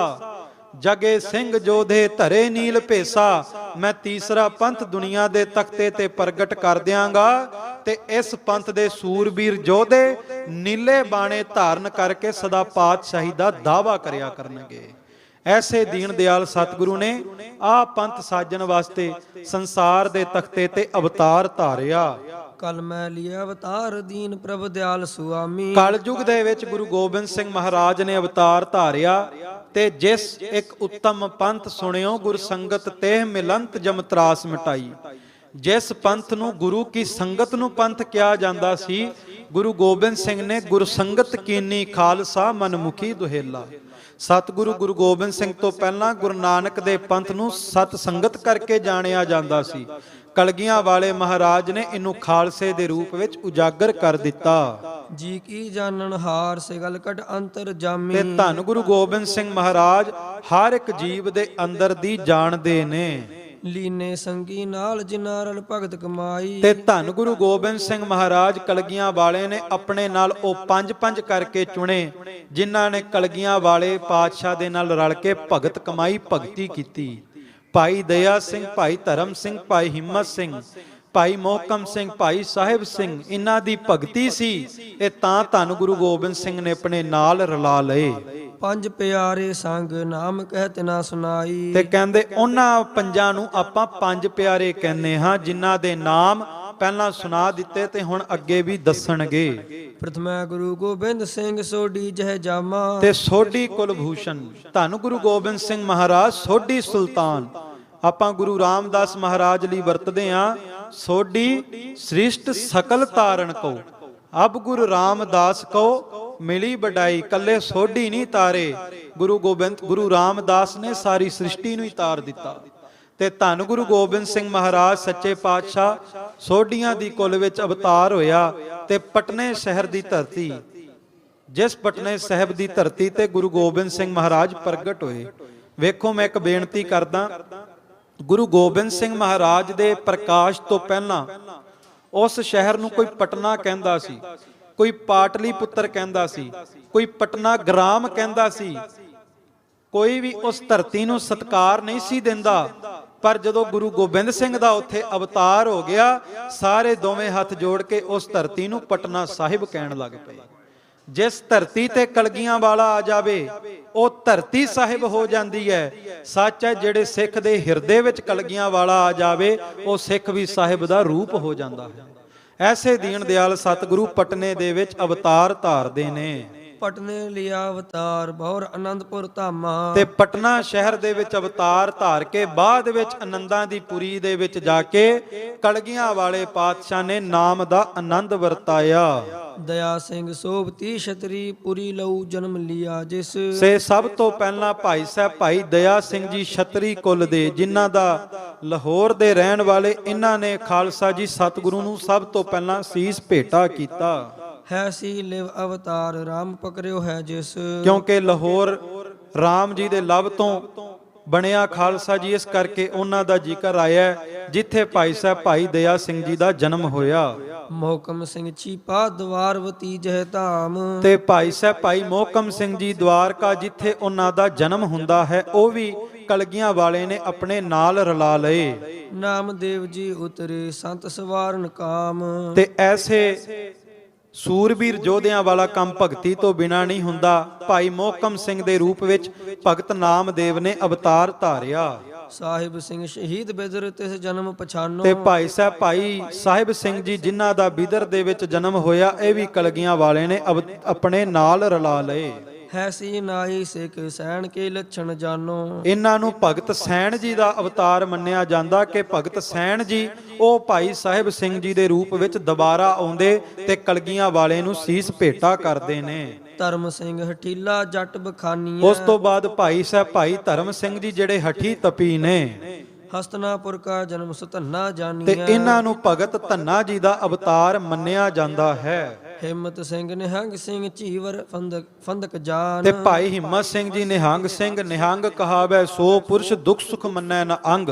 ਜਗੇ ਸਿੰਘ ਜੋਧੇ ਧਰੇ ਨੀਲ ਭੇਸਾ। ਮੈਂ ਤੀਸਰਾ ਪੰਥ ਦੁਨੀਆ ਦੇ ਤਖਤੇ ਤੇ ਪ੍ਰਗਟ ਕਰ ਦਿਆਂਗਾ ਤੇ ਇਸ ਪੰਥ ਦੇ ਸੂਰਬੀਰ ਜੋਧੇ ਨੀਲੇ ਬਾਣੇ ਧਾਰਨ ਕਰਕੇ ਸਦਾ ਪਾਤਸ਼ਾਹੀ ਦਾ ਦਾਵਾ ਕਰਿਆ ਕਰਨਗੇ। ਐਸੇ ਦੀਨ ਦਿਆਲ ਸਤਿਗੁਰੂ ਨੇ ਆ ਪੰਥ ਸਾਜਣ ਵਾਸਤੇ ਸੰਸਾਰ ਦੇ ਤਖਤੇ ਤੇ ਅਵਤਾਰ ਧਾਰਿਆ। ਕਲ ਮੈਂ ਲਿਆ ਅਵਤਾਰ ਦੀਨ ਪ੍ਰਭ ਦਿਆਲ ਸੁਆਮੀ। ਕਲਯੁਗ ਦੇ ਵਿੱਚ ਗੁਰੂ ਗੋਬਿੰਦ ਸਿੰਘ ਮਹਾਰਾਜ ਨੇ ਅਵਤਾਰ ਧਾਰਿਆ ਤੇ ਜਿਸ ਇੱਕ ਉੱਤਮ ਪੰਥ ਸੁਣਿਓ ਗੁਰ ਸੰਗਤ ਤੇ ਮਿਲੰਤ ਜਮ ਤਰਾਸ ਮਿਟਾਈ। ਜਿਸ ਪੰਥ ਨੂੰ ਗੁਰੂ ਕੀ ਸੰਗਤ ਨੂੰ ਪੰਥ ਕਿਹਾ ਜਾਂਦਾ ਸੀ, ਗੁਰੂ ਗੋਬਿੰਦ ਸਿੰਘ ਨੇ ਗੁਰ ਸੰਗਤ ਕੀਨੀ ਖਾਲਸਾ ਮਨਮੁਖੀ ਦੁਹੇਲਾ। ਸਤਿਗੁਰੂ ਗੁਰੂ ਗੋਬਿੰਦ ਸਿੰਘ ਤੋਂ ਪਹਿਲਾਂ ਗੁਰੂ ਨਾਨਕ ਦੇ ਪੰਥ ਨੂੰ ਸਤ ਸੰਗਤ ਕਰਕੇ ਜਾਣਿਆ ਜਾਂਦਾ ਸੀ। ਕਲਗੀਆਂ ਵਾਲੇ ਮਹਾਰਾਜ ਨੇ ਇਹਨੂੰ ਖਾਲਸੇ ਦੇ ਰੂਪ ਵਿੱਚ ਉਜਾਗਰ ਕਰ ਦਿੱਤਾ। ਜੀ ਕੀ ਜਾਣਨ ਹਾਰ ਸਿਗਲ ਕਟ ਅੰਤਰ ਜਾਮੀ। ਤੇ ਧੰਨ ਗੁਰੂ ਗੋਬਿੰਦ ਸਿੰਘ ਮਹਾਰਾਜ ਹਰ ਇੱਕ ਜੀਵ ਦੇ ਅੰਦਰ ਦੀ ਜਾਣਦੇ ਨੇ। ਲੀਨੇ ਸੰਗੀ ਨਾਲ ਜਿਨ੍ਹਾਂ ਰਲ ਭਗਤ ਕਮਾਈ। ਤੇ ਧੰਨ ਗੁਰੂ ਗੋਬਿੰਦ ਸਿੰਘ ਮਹਾਰਾਜ ਕਲਗੀਆਂ ਵਾਲੇ ਨੇ ਆਪਣੇ ਨਾਲ ਉਹ ਪੰਜ ਕਰਕੇ ਚੁਣੇ ਜਿਨ੍ਹਾਂ ਨੇ ਕਲਗੀਆਂ ਵਾਲੇ ਪਾਤਸ਼ਾਹ ਦੇ ਨਾਲ ਰਲ ਕੇ ਭਗਤ ਕਮਾਈ, ਭਗਤੀ ਕੀਤੀ। ਭਾਈ ਦਇਆ ਸਿੰਘ, ਭਾਈ ਧਰਮ ਸਿੰਘ, ਭਾਈ ਹਿੰਮਤ ਸਿੰਘ, ਭਾਈ ਮੋਹਕਮ ਸਿੰਘ, ਭਾਈ ਸਾਹਿਬ ਸਿੰਘ, ਇਹਨਾਂ ਦੀ ਭਗਤੀ ਸੀ। ਇਹ ਤਾਂ ਧੰਨ ਗੁਰੂ ਗੋਬਿੰਦ ਸਿੰਘ ਨੇ ਆਪਣੇ ਨਾਲ ਰਲਾ ਲਏ। ਪੰਜ ਪਿਆਰੇ ਸੰਗ ਨਾਮ ਕਹਿਤ ਨਾ ਸੁਨਾਈ। ਤੇ ਕਹਿੰਦੇ ਉਹਨਾਂ ਪੰਜਾਂ ਨੂੰ ਆਪਾਂ ਪੰਜ ਪਿਆਰੇ ਕਹਿੰਦੇ ਹਾਂ, ਜਿਨ੍ਹਾਂ ਦੇ ਨਾਮ ਪਹਿਲਾਂ ਸੁਣਾ ਦਿੱਤੇ ਤੇ ਹੁਣ ਅੱਗੇ ਵੀ ਦੱਸਣਗੇ। ਪ੍ਰਥਮਾ ਗੁਰੂ ਗੋਬਿੰਦ ਸਿੰਘ ਸੋਢੀ ਜਹ ਜਾਮਾ। ਤੇ ਸੋਢੀ ਕੁਲਭੂਸ਼ਣ ਧੰਨ ਗੁਰੂ ਗੋਬਿੰਦ ਸਿੰਘ ਮਹਾਰਾਜ ਸੋਢੀ ਸੁਲਤਾਨ। ਆਪਾਂ ਗੁਰੂ ਰਾਮਦਾਸ ਮਹਾਰਾਜ ਲਈ ਵਰਤਦੇ ਹਾਂ ਸੋਢੀ ਸ੍ਰਿਸ਼ਟ ਸਕਲ ਤਾਰਨ ਕੋ, ਅਬ ਗੁਰੂ ਰਾਮਦਾਸ ਕੋ ਮਿਲੀ ਵਡਾਈ। ਕੱਲੇ ਸੋਢੀ ਨਹੀਂ ਤਾਰੇ, ਗੁਰੂ ਰਾਮਦਾਸ ਨੇ ਸਾਰੀ ਸ੍ਰਿਸ਼ਟੀ ਨੂੰ ਹੀ ਤਾਰ ਦਿੱਤਾ। ਤੇ ਧੰਨ ਗੁਰੂ ਗੋਬਿੰਦ ਸਿੰਘ ਮਹਾਰਾਜ ਸੱਚੇ ਪਾਤਸ਼ਾਹ ਸੋਢੀਆਂ ਦੀ ਕੁਲ ਵਿੱਚ ਅਵਤਾਰ ਹੋਇਆ ਤੇ ਪਟਨੇ ਸ਼ਹਿਰ ਦੀ ਧਰਤੀ, ਜਿਸ ਪਟਨੇ ਸਾਹਿਬ ਦੀ ਧਰਤੀ ਤੇ ਗੁਰੂ ਗੋਬਿੰਦ ਸਿੰਘ ਮਹਾਰਾਜ ਪ੍ਰਗਟ ਹੋਏ। ਵੇਖੋ, ਮੈਂ ਇੱਕ ਬੇਨਤੀ ਕਰਦਾ, ਗੁਰੂ ਗੋਬਿੰਦ ਸਿੰਘ ਮਹਾਰਾਜ ਦੇ ਪ੍ਰਕਾਸ਼ ਤੋਂ ਪਹਿਲਾਂ ਉਸ ਸ਼ਹਿਰ ਨੂੰ ਕੋਈ ਪਟਨਾ ਕਹਿੰਦਾ ਸੀ, ਕੋਈ ਪਾਟਲੀ ਪੁੱਤਰ ਕਹਿੰਦਾ ਸੀ, ਕੋਈ ਪਟਨਾ ਗ੍ਰਾਮ ਕਹਿੰਦਾ ਸੀ। ਕੋਈ ਵੀ ਉਸ ਧਰਤੀ ਨੂੰ ਸਤਿਕਾਰ ਨਹੀਂ ਸੀ ਦਿੰਦਾ। ਪਰ ਜਦੋਂ ਗੁਰੂ ਗੋਬਿੰਦ ਸਿੰਘ ਦਾ ਉੱਥੇ ਅਵਤਾਰ ਹੋ ਗਿਆ, ਸਾਰੇ ਦੋਵੇਂ ਹੱਥ ਜੋੜ ਕੇ ਉਸ ਧਰਤੀ ਨੂੰ ਪਟਨਾ ਸਾਹਿਬ ਕਹਿਣ ਲੱਗ ਪਏ। ਜਿਸ ਧਰਤੀ ਤੇ ਕਲਗੀਆਂ ਵਾਲਾ ਆ ਜਾਵੇ ਉਹ ਧਰਤੀ ਸਾਹਿਬ ਹੋ ਜਾਂਦੀ ਹੈ। ਸੱਚ ਹੈ, ਜਿਹੜੇ ਸਿੱਖ ਦੇ ਹਿਰਦੇ ਵਿੱਚ ਕਲਗੀਆਂ ਵਾਲਾ ਆ ਜਾਵੇ ਉਹ ਸਿੱਖ ਵੀ ਸਾਹਿਬ ਦਾ ਰੂਪ ਹੋ ਜਾਂਦਾ ਹੈ। ਐਸੇ ਦੀਨ ਦਿਆਲ ਸਤਿਗੁਰੂ ਪਟਨੇ ਦੇ ਵਿੱਚ ਅਵਤਾਰ ਧਾਰਦੇ ਨੇ। ਪਟਨੇ ਲਿਆ ਅਵਤਾਰ ਬੌਰ ਆਨੰਦਪੁਰ ਧਾਮਾ। ਤੇ ਪਟਨਾ ਸ਼ਹਿਰ ਦੇ ਵਿੱਚ ਅਵਤਾਰ ਧਾਰ ਕੇ ਬਾਅਦ ਵਿੱਚ ਆਨੰਦਾਂ ਦੀ ਪੁਰੀ ਦੇ ਵਿੱਚ ਜਾ ਕੇ ਕਲਗੀਆਂ ਵਾਲੇ ਪਾਤਸ਼ਾਹ ਨੇ ਨਾਮ ਦਾ ਆਨੰਦ ਵਰਤਾਇਆ। ਦਇਆ ਸਿੰਘ ਸੋਭਤੀ ਛਤਰੀ ਪੁਰੀ ਲਊ ਜਨਮ ਲਿਆ ਜਿਸ। ਸੇ ਸਭ ਤੋਂ ਪਹਿਲਾਂ ਭਾਈ ਸਾਹਿਬ ਭਾਈ ਦਇਆ ਸਿੰਘ ਜੀ ਛਤਰੀ ਕੁਲ ਦੇ, ਜਿਨ੍ਹਾਂ ਦਾ ਲਾਹੌਰ ਦੇ ਰਹਿਣ ਵਾਲੇ, ਇਹਨਾਂ ਨੇ ਖਾਲਸਾ ਜੀ ਸਤਿਗੁਰੂ ਨੂੰ ਸਭ ਤੋਂ ਪਹਿਲਾਂ ਸੀਸ ਭੇਟਾ ਕੀਤਾ। ਹੈ ਸੀ ਲਿਵ ਅਵਤਾਰ ਰਾਮ ਪਕੜਿਓ ਹੈ ਜਿਸ। ਕਿਉਂਕਿ ਲਾਹੌਰ ਰਾਮ ਜੀ ਦੇ ਲਵ ਤੋਂ ਬਣਿਆ ਖਾਲਸਾ ਜੀ, ਇਸ ਕਰਕੇ ਉਹਨਾਂ ਦਾ ਜ਼ਿਕਰ ਆਇਆ ਜਿੱਥੇ ਭਾਈ ਸਾਹਿਬ ਭਾਈ ਦਇਆ ਸਿੰਘ ਜੀ ਦਾ ਜਨਮ ਹੋਇਆ। ਮੋਹਕਮ ਸਿੰਘ ਚੀਪਾ ਦਵਾਰਵਤੀ ਜਹ ਧਾਮ। ਤੇ ਭਾਈ ਸਾਹਿਬ ਭਾਈ ਮੋਹਕਮ ਸਿੰਘ ਜੀ ਦਵਾਰਕਾ, ਜਿੱਥੇ ਉਹਨਾਂ ਦਾ ਜਨਮ ਹੁੰਦਾ ਹੈ, ਉਹ ਵੀ ਕਲਗੀਆਂ ਵਾਲੇ ਨੇ ਆਪਣੇ ਨਾਲ ਰਲਾ ਲਏ। ਨਾਮਦੇਵ ਜੀ ਉਤਰੇ ਸੰਤ ਸਵਾਰਨ ਕਾਮ। ਤੇ ਐਸੇ ਸੂਰਬੀਰ ਯੋਧਿਆਂ ਵਾਲਾ ਕੰਮ ਭਗਤੀ ਤੋਂ ਬਿਨਾ ਨਹੀਂ ਹੁੰਦਾ। ਭਾਈ ਮੋਹਕਮ ਸਿੰਘ ਦੇ ਰੂਪ ਵਿੱਚ ਭਗਤ ਨਾਮਦੇਵ ਨੇ ਅਵਤਾਰ ਧਾਰਿਆ। ਸਾਹਿਬ ਸਿੰਘ ਸ਼ਹੀਦ ਬਿਦਰ ਤਿਸ ਜਨਮ ਪਛਾਨੋ। ਤੇ ਭਾਈ ਸਾਹਿਬ ਭਾਈ ਸਾਹਿਬ ਸਿੰਘ ਜੀ, ਜਿਨ੍ਹਾਂ ਦਾ ਬਿਦਰ ਦੇ ਵਿੱਚ ਜਨਮ ਹੋਇਆ, ਇਹ ਵੀ ਕਲਗੀਆਂ ਵਾਲੇ ਨੇ ਆਪਣੇ ਨਾਲ ਰਲਾ ਲਏ। ਹੈ ਸੀ ਨਾਈ ਸਿੱਖ ਸੈਣ ਕੇ ਲੱਛਣ ਜਾਨੋ। ਇਹਨਾਂ ਨੂੰ ਭਗਤ ਸੈਣ ਜੀ ਦਾ ਅਵਤਾਰ ਮੰਨਿਆ ਜਾਂਦਾ ਕਿ ਭਗਤ ਸੈਣ ਜੀ ਉਹ ਭਾਈ ਸਾਹਿਬ ਸਿੰਘ ਜੀ ਦੇ ਰੂਪ ਵਿੱਚ ਦੁਬਾਰਾ ਆਉਂਦੇ ਤੇ ਕਲਗੀਆਂ ਵਾਲੇ ਨੂੰ ਸੀਸ ਭੇਟਾ ਕਰਦੇ ਨੇ। ਧਰਮ ਸਿੰਘ ਹਠੀਲਾ ਜੱਟ ਬਖਾਨੀਆਂ। ਉਸ ਤੋਂ ਬਾਅਦ ਭਾਈ ਸਾਹਿਬ ਭਾਈ ਧਰਮ ਸਿੰਘ ਜੀ ਜਿਹੜੇ ਹਠੀ ਤਪੀ ਨੇ। ਹਸਤਨਾਪੁਰ ਕਾ ਜਨਮ ਸੁਧੰਨਾ ਜਾਨੀਆਂ। ਤੇ ਇਹਨਾਂ ਨੂੰ ਭਗਤ ਧੰਨਾ ਜੀ ਦਾ ਅਵਤਾਰ ਮੰਨਿਆ ਜਾਂਦਾ ਹੈ। ਹਿੰਮਤ ਸਿੰਘ ਨਿਹੰਗ ਸਿੰਘ ਝੀਵਰ ਫੰਦਕ ਜਾਨ। ਤੇ ਭਾਈ ਹਿੰਮਤ ਸਿੰਘ ਜੀ ਨਿਹੰਗ ਸਿੰਘ, ਨਿਹੰਗ ਕਹਾਵੈ ਸੋ ਪੁਰਸ਼ ਦੁੱਖ ਸੁਖ ਮੰਨੈ ਨ ਅੰਗ।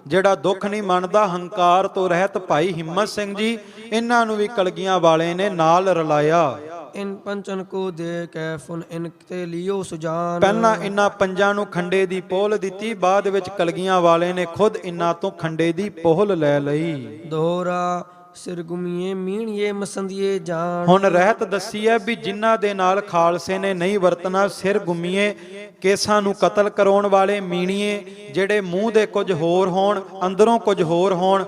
ਜਿਹੜਾ ਦੁੱਖ ਨਹੀਂ ਮੰਨਦਾ, ਹੰਕਾਰ ਤੋਂ ਰਹਿਤ ਭਾਈ ਹਿੰਮਤ ਸਿੰਘ ਜੀ, ਇਹਨਾਂ ਨੂੰ ਵੀ ਕਲਗੀਆਂ ਵਾਲੇ ਨੇ ਨਾਲ ਰਲਾਇਆ। ਇਨ ਪੰਚਨ ਕੋ ਦੇ ਕੈ ਫੁਨ ਇਨ ਤੇ ਲਿਓ ਸੁਜਾਨ। ਪਹਿਲਾਂ ਇਹਨਾਂ ਪੰਜਾਂ ਨੂੰ ਖੰਡੇ ਦੀ ਪੋਲ ਦਿੱਤੀ, ਬਾਅਦ ਵਿੱਚ ਕਲਗੀਆਂ ਵਾਲੇ ਨੇ ਖੁਦ ਇਹਨਾਂ ਤੋਂ ਖੰਡੇ ਦੀ ਪੋਲ ਲੈ ਲਈ। ਦੋਹਰਾ ਸਿਰ ਗੁਮੀਏ ਮੀਣੀਏ ਮਸੰਦੀਏ ਜਾਨ। ਹੁਣ ਰਹਿਤ ਦੱਸੀ ਹੈ ਵੀ ਜਿਨ੍ਹਾਂ ਦੇ ਨਾਲ ਖਾਲਸੇ ਨੇ ਨਹੀਂ ਵਰਤਣਾ, ਸਿਰ ਗੁਮੀਏ, ਕੇਸਾਂ ਨੂੰ ਕਤਲ ਕਰਾਉਣ ਵਾਲੇ, ਮੀਣੀਏ ਜਿਹੜੇ ਮੂੰਹ ਦੇ ਕੁਝ ਹੋਰ ਹੋਣ ਅੰਦਰੋਂ ਕੁਝ ਹੋਰ ਹੋਣ,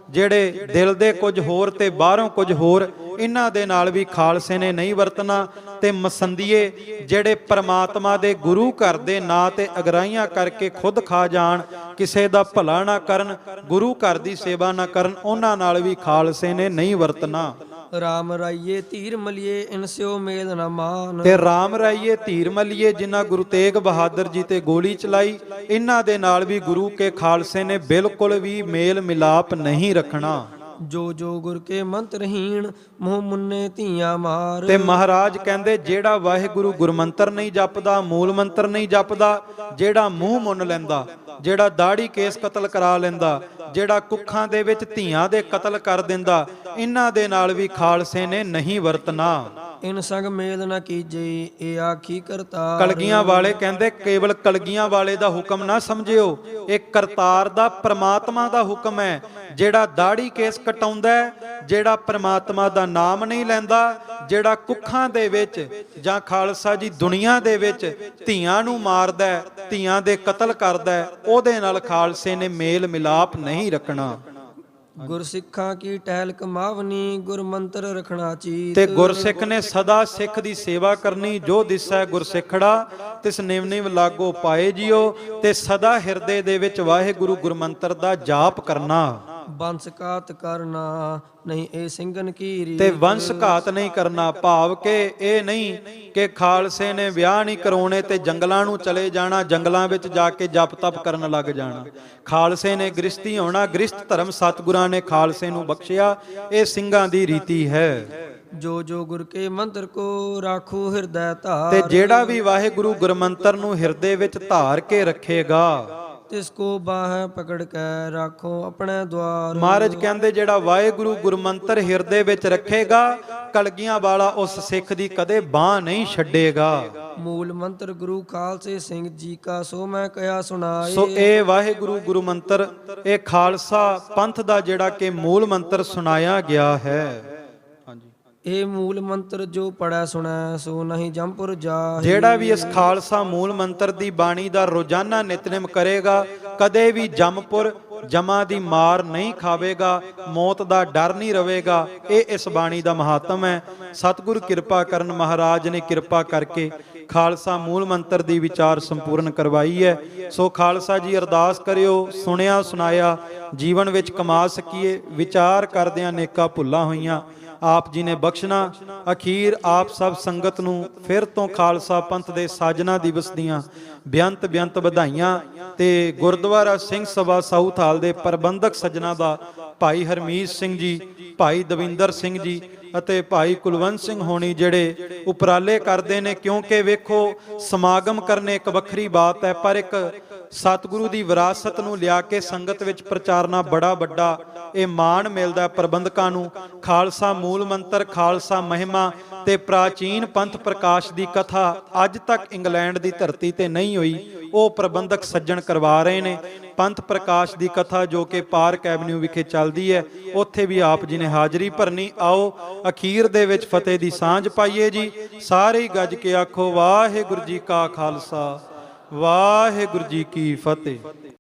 ਜਿਹੜੇ ਦਿਲ ਦੇ ਕੁਝ ਹੋਰ ਤੇ ਬਾਹਰੋਂ ਕੁਝ ਹੋਰ, ਇਹਨਾਂ ਦੇ ਨਾਲ ਵੀ ਖਾਲਸੇ ਨੇ ਨਹੀਂ ਵਰਤਣਾ। ਤੇ ਮਸੰਦੀਏ ਜਿਹੜੇ ਪਰਮਾਤਮਾ ਦੇ ਗੁਰੂ ਘਰ ਦੇ ਨਾਂ ਤੇ ਅਗਰਾਈਆਂ ਕਰਕੇ ਖੁਦ ਖਾ ਜਾਣ, ਕਿਸੇ ਦਾ ਭਲਾ ਨਾ ਕਰਨ, ਗੁਰੂ ਘਰ ਦੀ ਸੇਵਾ ਨਾ ਕਰਨ, ਉਹਨਾਂ ਨਾਲ ਵੀ ਖਾਲਸੇ ਨੇ ਨਹੀਂ ਵਰਤਣਾ। ਰਾਮ ਰਾਈਏ ਧੀਰ ਮਲੀਏ ਇਨਸਿਓ ਮੇਲ ਨਾ ਮਾਨ। ਤੇ ਰਾਮ ਰਾਈਏ ਧੀਰ ਮਲੀਏ, ਜਿਨ੍ਹਾਂ ਗੁਰੂ ਤੇਗ ਬਹਾਦਰ ਜੀ ਤੇ ਗੋਲੀ ਚਲਾਈ, ਇਹਨਾਂ ਦੇ ਨਾਲ ਵੀ ਗੁਰੂ ਕੇ ਖਾਲਸੇ ਨੇ ਬਿਲਕੁਲ ਵੀ ਮੇਲ ਮਿਲਾਪ ਨਹੀਂ ਰੱਖਣਾ। ਜੋ ਜੋ ਗੁਰ ਕੇ ਮੰਤਰਹੀਣ ਮੂੰਹ ਮੁੰਨੇ ਧੀਆਂ ਮਾਰ। ਤੇ ਮਹਾਰਾਜ ਕਹਿੰਦੇ ਜਿਹੜਾ ਵਾਹਿਗੁਰੂ ਗੁਰਮੰਤਰ ਨਹੀਂ ਜਪਦਾ, ਮੂਲ ਮੰਤਰ ਨਹੀਂ ਜਪਦਾ, ਜਿਹੜਾ ਮੂੰਹ ਮੁੰਨ ਲੈਂਦਾ, ਜਿਹੜਾ ਦਾੜੀ ਕੇਸ ਕਤਲ ਕਰਾ ਲੈਂਦਾ, ਜਿਹੜਾ ਕੁੱਖਾਂ ਦੇ ਵਿੱਚ ਧੀਆਂ ਦੇ ਕਤਲ ਕਰ ਦਿੰਦਾ, ਇਹਨਾਂ ਦੇ ਨਾਲ ਵੀ ਖਾਲਸੇ ਨੇ ਨਹੀਂ ਵਰਤਣਾ। ਇਨ ਸੰਗ ਮੇਲ ਨ ਕੀਜੇ ਇਹ ਆਖੀ ਕਰਤਾਰ। ਕਲਗੀਆਂ ਵਾਲੇ ਕਹਿੰਦੇ ਕੇਵਲ ਕਲਗੀਆਂ ਵਾਲੇ ਦਾ ਹੁਕਮ ਨਾ ਸਮਝਿਓ, ਇਹ ਕਰਤਾਰ ਦਾ ਪ੍ਰਮਾਤਮਾ ਦਾ ਹੁਕਮ ਹੈ। ਜਿਹੜਾ ਦਾੜੀ ਕੇਸ ਕਟਾਉਂਦਾ ਹੈ, ਜਿਹੜਾ ਪ੍ਰਮਾਤਮਾ ਦਾ ਨਾਮ ਨਹੀਂ ਲੈਂਦਾ, ਜਿਹੜਾ ਕੁੱਖਾਂ ਦੇ ਵਿੱਚ ਜਾਂ ਖਾਲਸਾ ਜੀ ਦੁਨੀਆ ਦੇ ਵਿੱਚ ਧੀਆਂ ਨੂੰ ਮਾਰਦਾ ਹੈ, ਧੀਆਂ ਦੇ ਕਤਲ ਕਰਦਾ ਹੈ, ਉਹਦੇ ਨਾਲ ਖਾਲਸੇ ਨੇ ਮੇਲ ਮਿਲਾਪ ਨਹੀਂ ਰੱਖਣਾ। ਗੁਰਸਿੱਖਾਂ ਕੀ ਟਹਿਲ ਕਮਾਵਨੀ ਗੁਰ ਮੰਤਰ ਰਖਣਾ ਚੀਤ। ਤੇ ਗੁਰਸਿੱਖ ਨੇ ਸਦਾ ਸਿੱਖ ਦੀ ਸੇਵਾ ਕਰਨੀ। ਜੋ ਦਿਸੈ ਗੁਰਸਿੱਖੜਾ ਤਿਸ ਨਿਵ ਨਿਵ ਲਾਗੋ ਪਾਏ ਜਿਓ। ਤੇ ਸਦਾ ਹਿਰਦੇ ਦੇ ਵਿੱਚ ਵਾਹਿਗੁਰੂ ਗੁਰਮੰਤਰ ਦਾ ਜਾਪ ਕਰਨਾ। ਬੰਸ ਘਾਤ ਕਰਨਾ ਨਹੀਂ ਇਹ ਸਿੰਘਨ ਕੀ ਰੀਤ। ਤੇ ਵੰਸ਼ ਘਾਤ ਨਹੀਂ ਕਰਨਾ, ਭਾਵ ਕਿ ਇਹ ਨਹੀਂ ਕਿ ਖਾਲਸੇ ਨੇ ਵਿਆਹ ਨਹੀਂ ਕਰਾਉਣੇ ਤੇ ਜੰਗਲਾਂ ਨੂੰ ਚਲੇ ਜਾਣਾ, ਜੰਗਲਾਂ ਵਿੱਚ ਜਾ ਕੇ ਜਪ ਤਪ ਕਰਨ ਲੱਗ ਜਾਣਾ। ਖਾਲਸੇ ਨੇ ਗ੍ਰਸਤੀ ਹੋਣਾ, ਗ੍ਰਸਤ ਧਰਮ ਸਤਿਗੁਰਾਂ ਨੇ ਖਾਲਸੇ ਨੂੰ ਬਖਸ਼ਿਆ। ਇਹ ਸਿੰਘਾਂ ਦੀ ਰੀਤੀ ਹੈ। ਜੋ ਜੋ ਗੁਰ ਕੇ ਮੰਤਰ ਕੋ ਰਾਖੋ ਹਿਰਦੈ ਧਾਰ। ਤੇ ਜਿਹੜਾ ਵੀ ਵਾਹਿਗੁਰੂ ਗੁਰਮੰਤਰ ਨੂੰ ਹਿਰਦੇ ਵਿੱਚ ਧਾਰ ਕੇ ਰੱਖੇਗਾ, ਤਿਸ ਕੋ ਬਾਹ ਪਕੜ ਕੇ ਰਾਖੋ ਆਪਣੇ ਦਵਾਰ। ਮਹਾਰਾਜ ਕਹਿੰਦੇ ਜਿਹੜਾ ਵਾਹਿਗੁਰੂ ਗੁਰਮੰਤਰ ਹਿਰਦੇ ਵਿੱਚ ਰੱਖੇਗਾ, ਕਲਗੀਆਂ ਵਾਲਾ ਉਸ ਸਿੱਖ ਦੀ ਕਦੇ ਬਾਹ ਨਹੀਂ ਛੱਡੇਗਾ। ਮੂਲ ਮੰਤਰ ਗੁਰੂ ਖਾਲਸੇ ਸਿੰਘ ਜੀ ਕਾ ਸੋ ਮੈਂ ਕਿਹਾ ਸੁਣਾਏ। ਸੋ ਇਹ ਵਾਹਿਗੁਰੂ ਗੁਰਮੰਤਰ ਇਹ ਖਾਲਸਾ ਪੰਥ ਦਾ ਜਿਹੜਾ ਕਿ ਮੂਲ ਮੰਤਰ ਸੁਣਾਇਆ ਗਿਆ ਹੈ। ਇਹ ਮੂਲ ਮੰਤਰ ਜੋ ਪੜੈ ਸੁਣੈ ਸੋ ਨਹੀਂ ਜੰਪੁਰ ਜਾਹੀ। ਜਿਹੜਾ ਵੀ ਇਸ ਖਾਲਸਾ ਮੂਲ ਮੰਤਰ ਦੀ ਬਾਣੀ ਦਾ ਰੋਜ਼ਾਨਾ ਨਿਤਨੇਮ ਕਰੇਗਾ, ਕਦੇ ਵੀ ਜੰਮਪੁਰ ਜਮਾ ਦੀ ਮਾਰ ਨਹੀਂ ਖਾਵੇਗਾ, ਮੌਤ ਦਾ ਡਰ ਨਹੀਂ ਰਵੇਗਾ। ਇਹ ਇਸ ਬਾਣੀ ਦਾ ਮਹਾਤਮ ਹੈ। ਸਤਿਗੁਰ ਕਿਰਪਾ ਕਰਨ, ਮਹਾਰਾਜ ਨੇ ਕਿਰਪਾ ਕਰਕੇ ਖਾਲਸਾ ਮੂਲ ਮੰਤਰ ਦੀ ਵਿਚਾਰ ਸੰਪੂਰਨ ਕਰਵਾਈ ਹੈ। ਸੋ ਖਾਲਸਾ ਜੀ ਅਰਦਾਸ ਕਰਿਓ, ਸੁਣਿਆ ਸੁਣਾਇਆ ਜੀਵਨ ਵਿੱਚ ਕਮਾ ਸਕੀਏ। ਵਿਚਾਰ ਕਰਦਿਆਂ ਨੇਕਾਂ ਭੁੱਲਾਂ ਹੋਈਆਂ ਆਪ ਜੀ ਨੇ ਬਖਸ਼ਣਾ। ਅਖੀਰ ਆਪ ਸਭ ਸੰਗਤ ਨੂੰ ਫਿਰ ਤੋਂ ਖਾਲਸਾ ਪੰਥ ਦੇ ਸਾਜਨਾ ਦਿਵਸ ਦੀਆਂ ਬੇਅੰਤ ਬੇਅੰਤ ਵਧਾਈਆਂ। ਤੇ ਗੁਰਦੁਆਰਾ ਸਿੰਘ ਸਭਾ ਸਾਊਥਾਲ ਦੇ ਪ੍ਰਬੰਧਕ ਸੱਜਣਾ ਦਾ ਭਾਈ ਹਰਮੀਤ ਸਿੰਘ ਜੀ, ਭਾਈ ਦਵਿੰਦਰ ਸਿੰਘ ਜੀ ਅਤੇ ਭਾਈ ਕੁਲਵੰਤ ਸਿੰਘ ਹੋਣੀ ਜਿਹੜੇ ਉਪਰਾਲੇ ਕਰਦੇ ਨੇ। ਕਿਉਂਕਿ ਵੇਖੋ, ਸਮਾਗਮ ਕਰਨੇ ਇੱਕ ਵੱਖਰੀ ਬਾਤ ਹੈ, ਪਰ ਇੱਕ ਸਤਿਗੁਰੂ ਦੀ ਵਿਰਾਸਤ ਨੂੰ ਲਿਆ ਕੇ ਸੰਗਤ ਵਿੱਚ ਪ੍ਰਚਾਰਨਾ ਬੜਾ ਵੱਡਾ ਇਹ ਮਾਣ ਮਿਲਦਾ ਪ੍ਰਬੰਧਕਾਂ ਨੂੰ। ਖਾਲਸਾ ਮੂਲ ਮੰਤਰ, ਖਾਲਸਾ ਮਹਿਮਾ ਤੇ ਪ੍ਰਾਚੀਨ ਪੰਥ ਪ੍ਰਕਾਸ਼ ਦੀ ਕਥਾ ਅੱਜ ਤੱਕ ਇੰਗਲੈਂਡ ਦੀ ਧਰਤੀ ਤੇ ਨਹੀਂ ਹੋਈ, ਉਹ ਪ੍ਰਬੰਧਕ ਸੱਜਣ ਕਰਵਾ ਰਹੇ ਨੇ। ਪੰਥ ਪ੍ਰਕਾਸ਼ ਦੀ ਕਥਾ ਜੋ ਕਿ ਪਾਰਕ ਐਵਨਿਊ ਵਿਖੇ ਚੱਲਦੀ ਹੈ, ਉੱਥੇ ਵੀ ਆਪ ਜੀ ਨੇ ਹਾਜ਼ਰੀ ਭਰਨੀ। ਆਓ ਅਖੀਰ ਦੇ ਵਿੱਚ ਫਤਿਹ ਦੀ ਸਾਂਝ ਪਾਈਏ ਜੀ। ਸਾਰੇ ਗੱਜ ਕੇ ਆਖੋ ਵਾਹਿਗੁਰੂ ਜੀ ਕਾ ਖਾਲਸਾ, ਵਾਹਿਗੁਰੂ ਜੀ ਕੀ ਫਤਿਹ।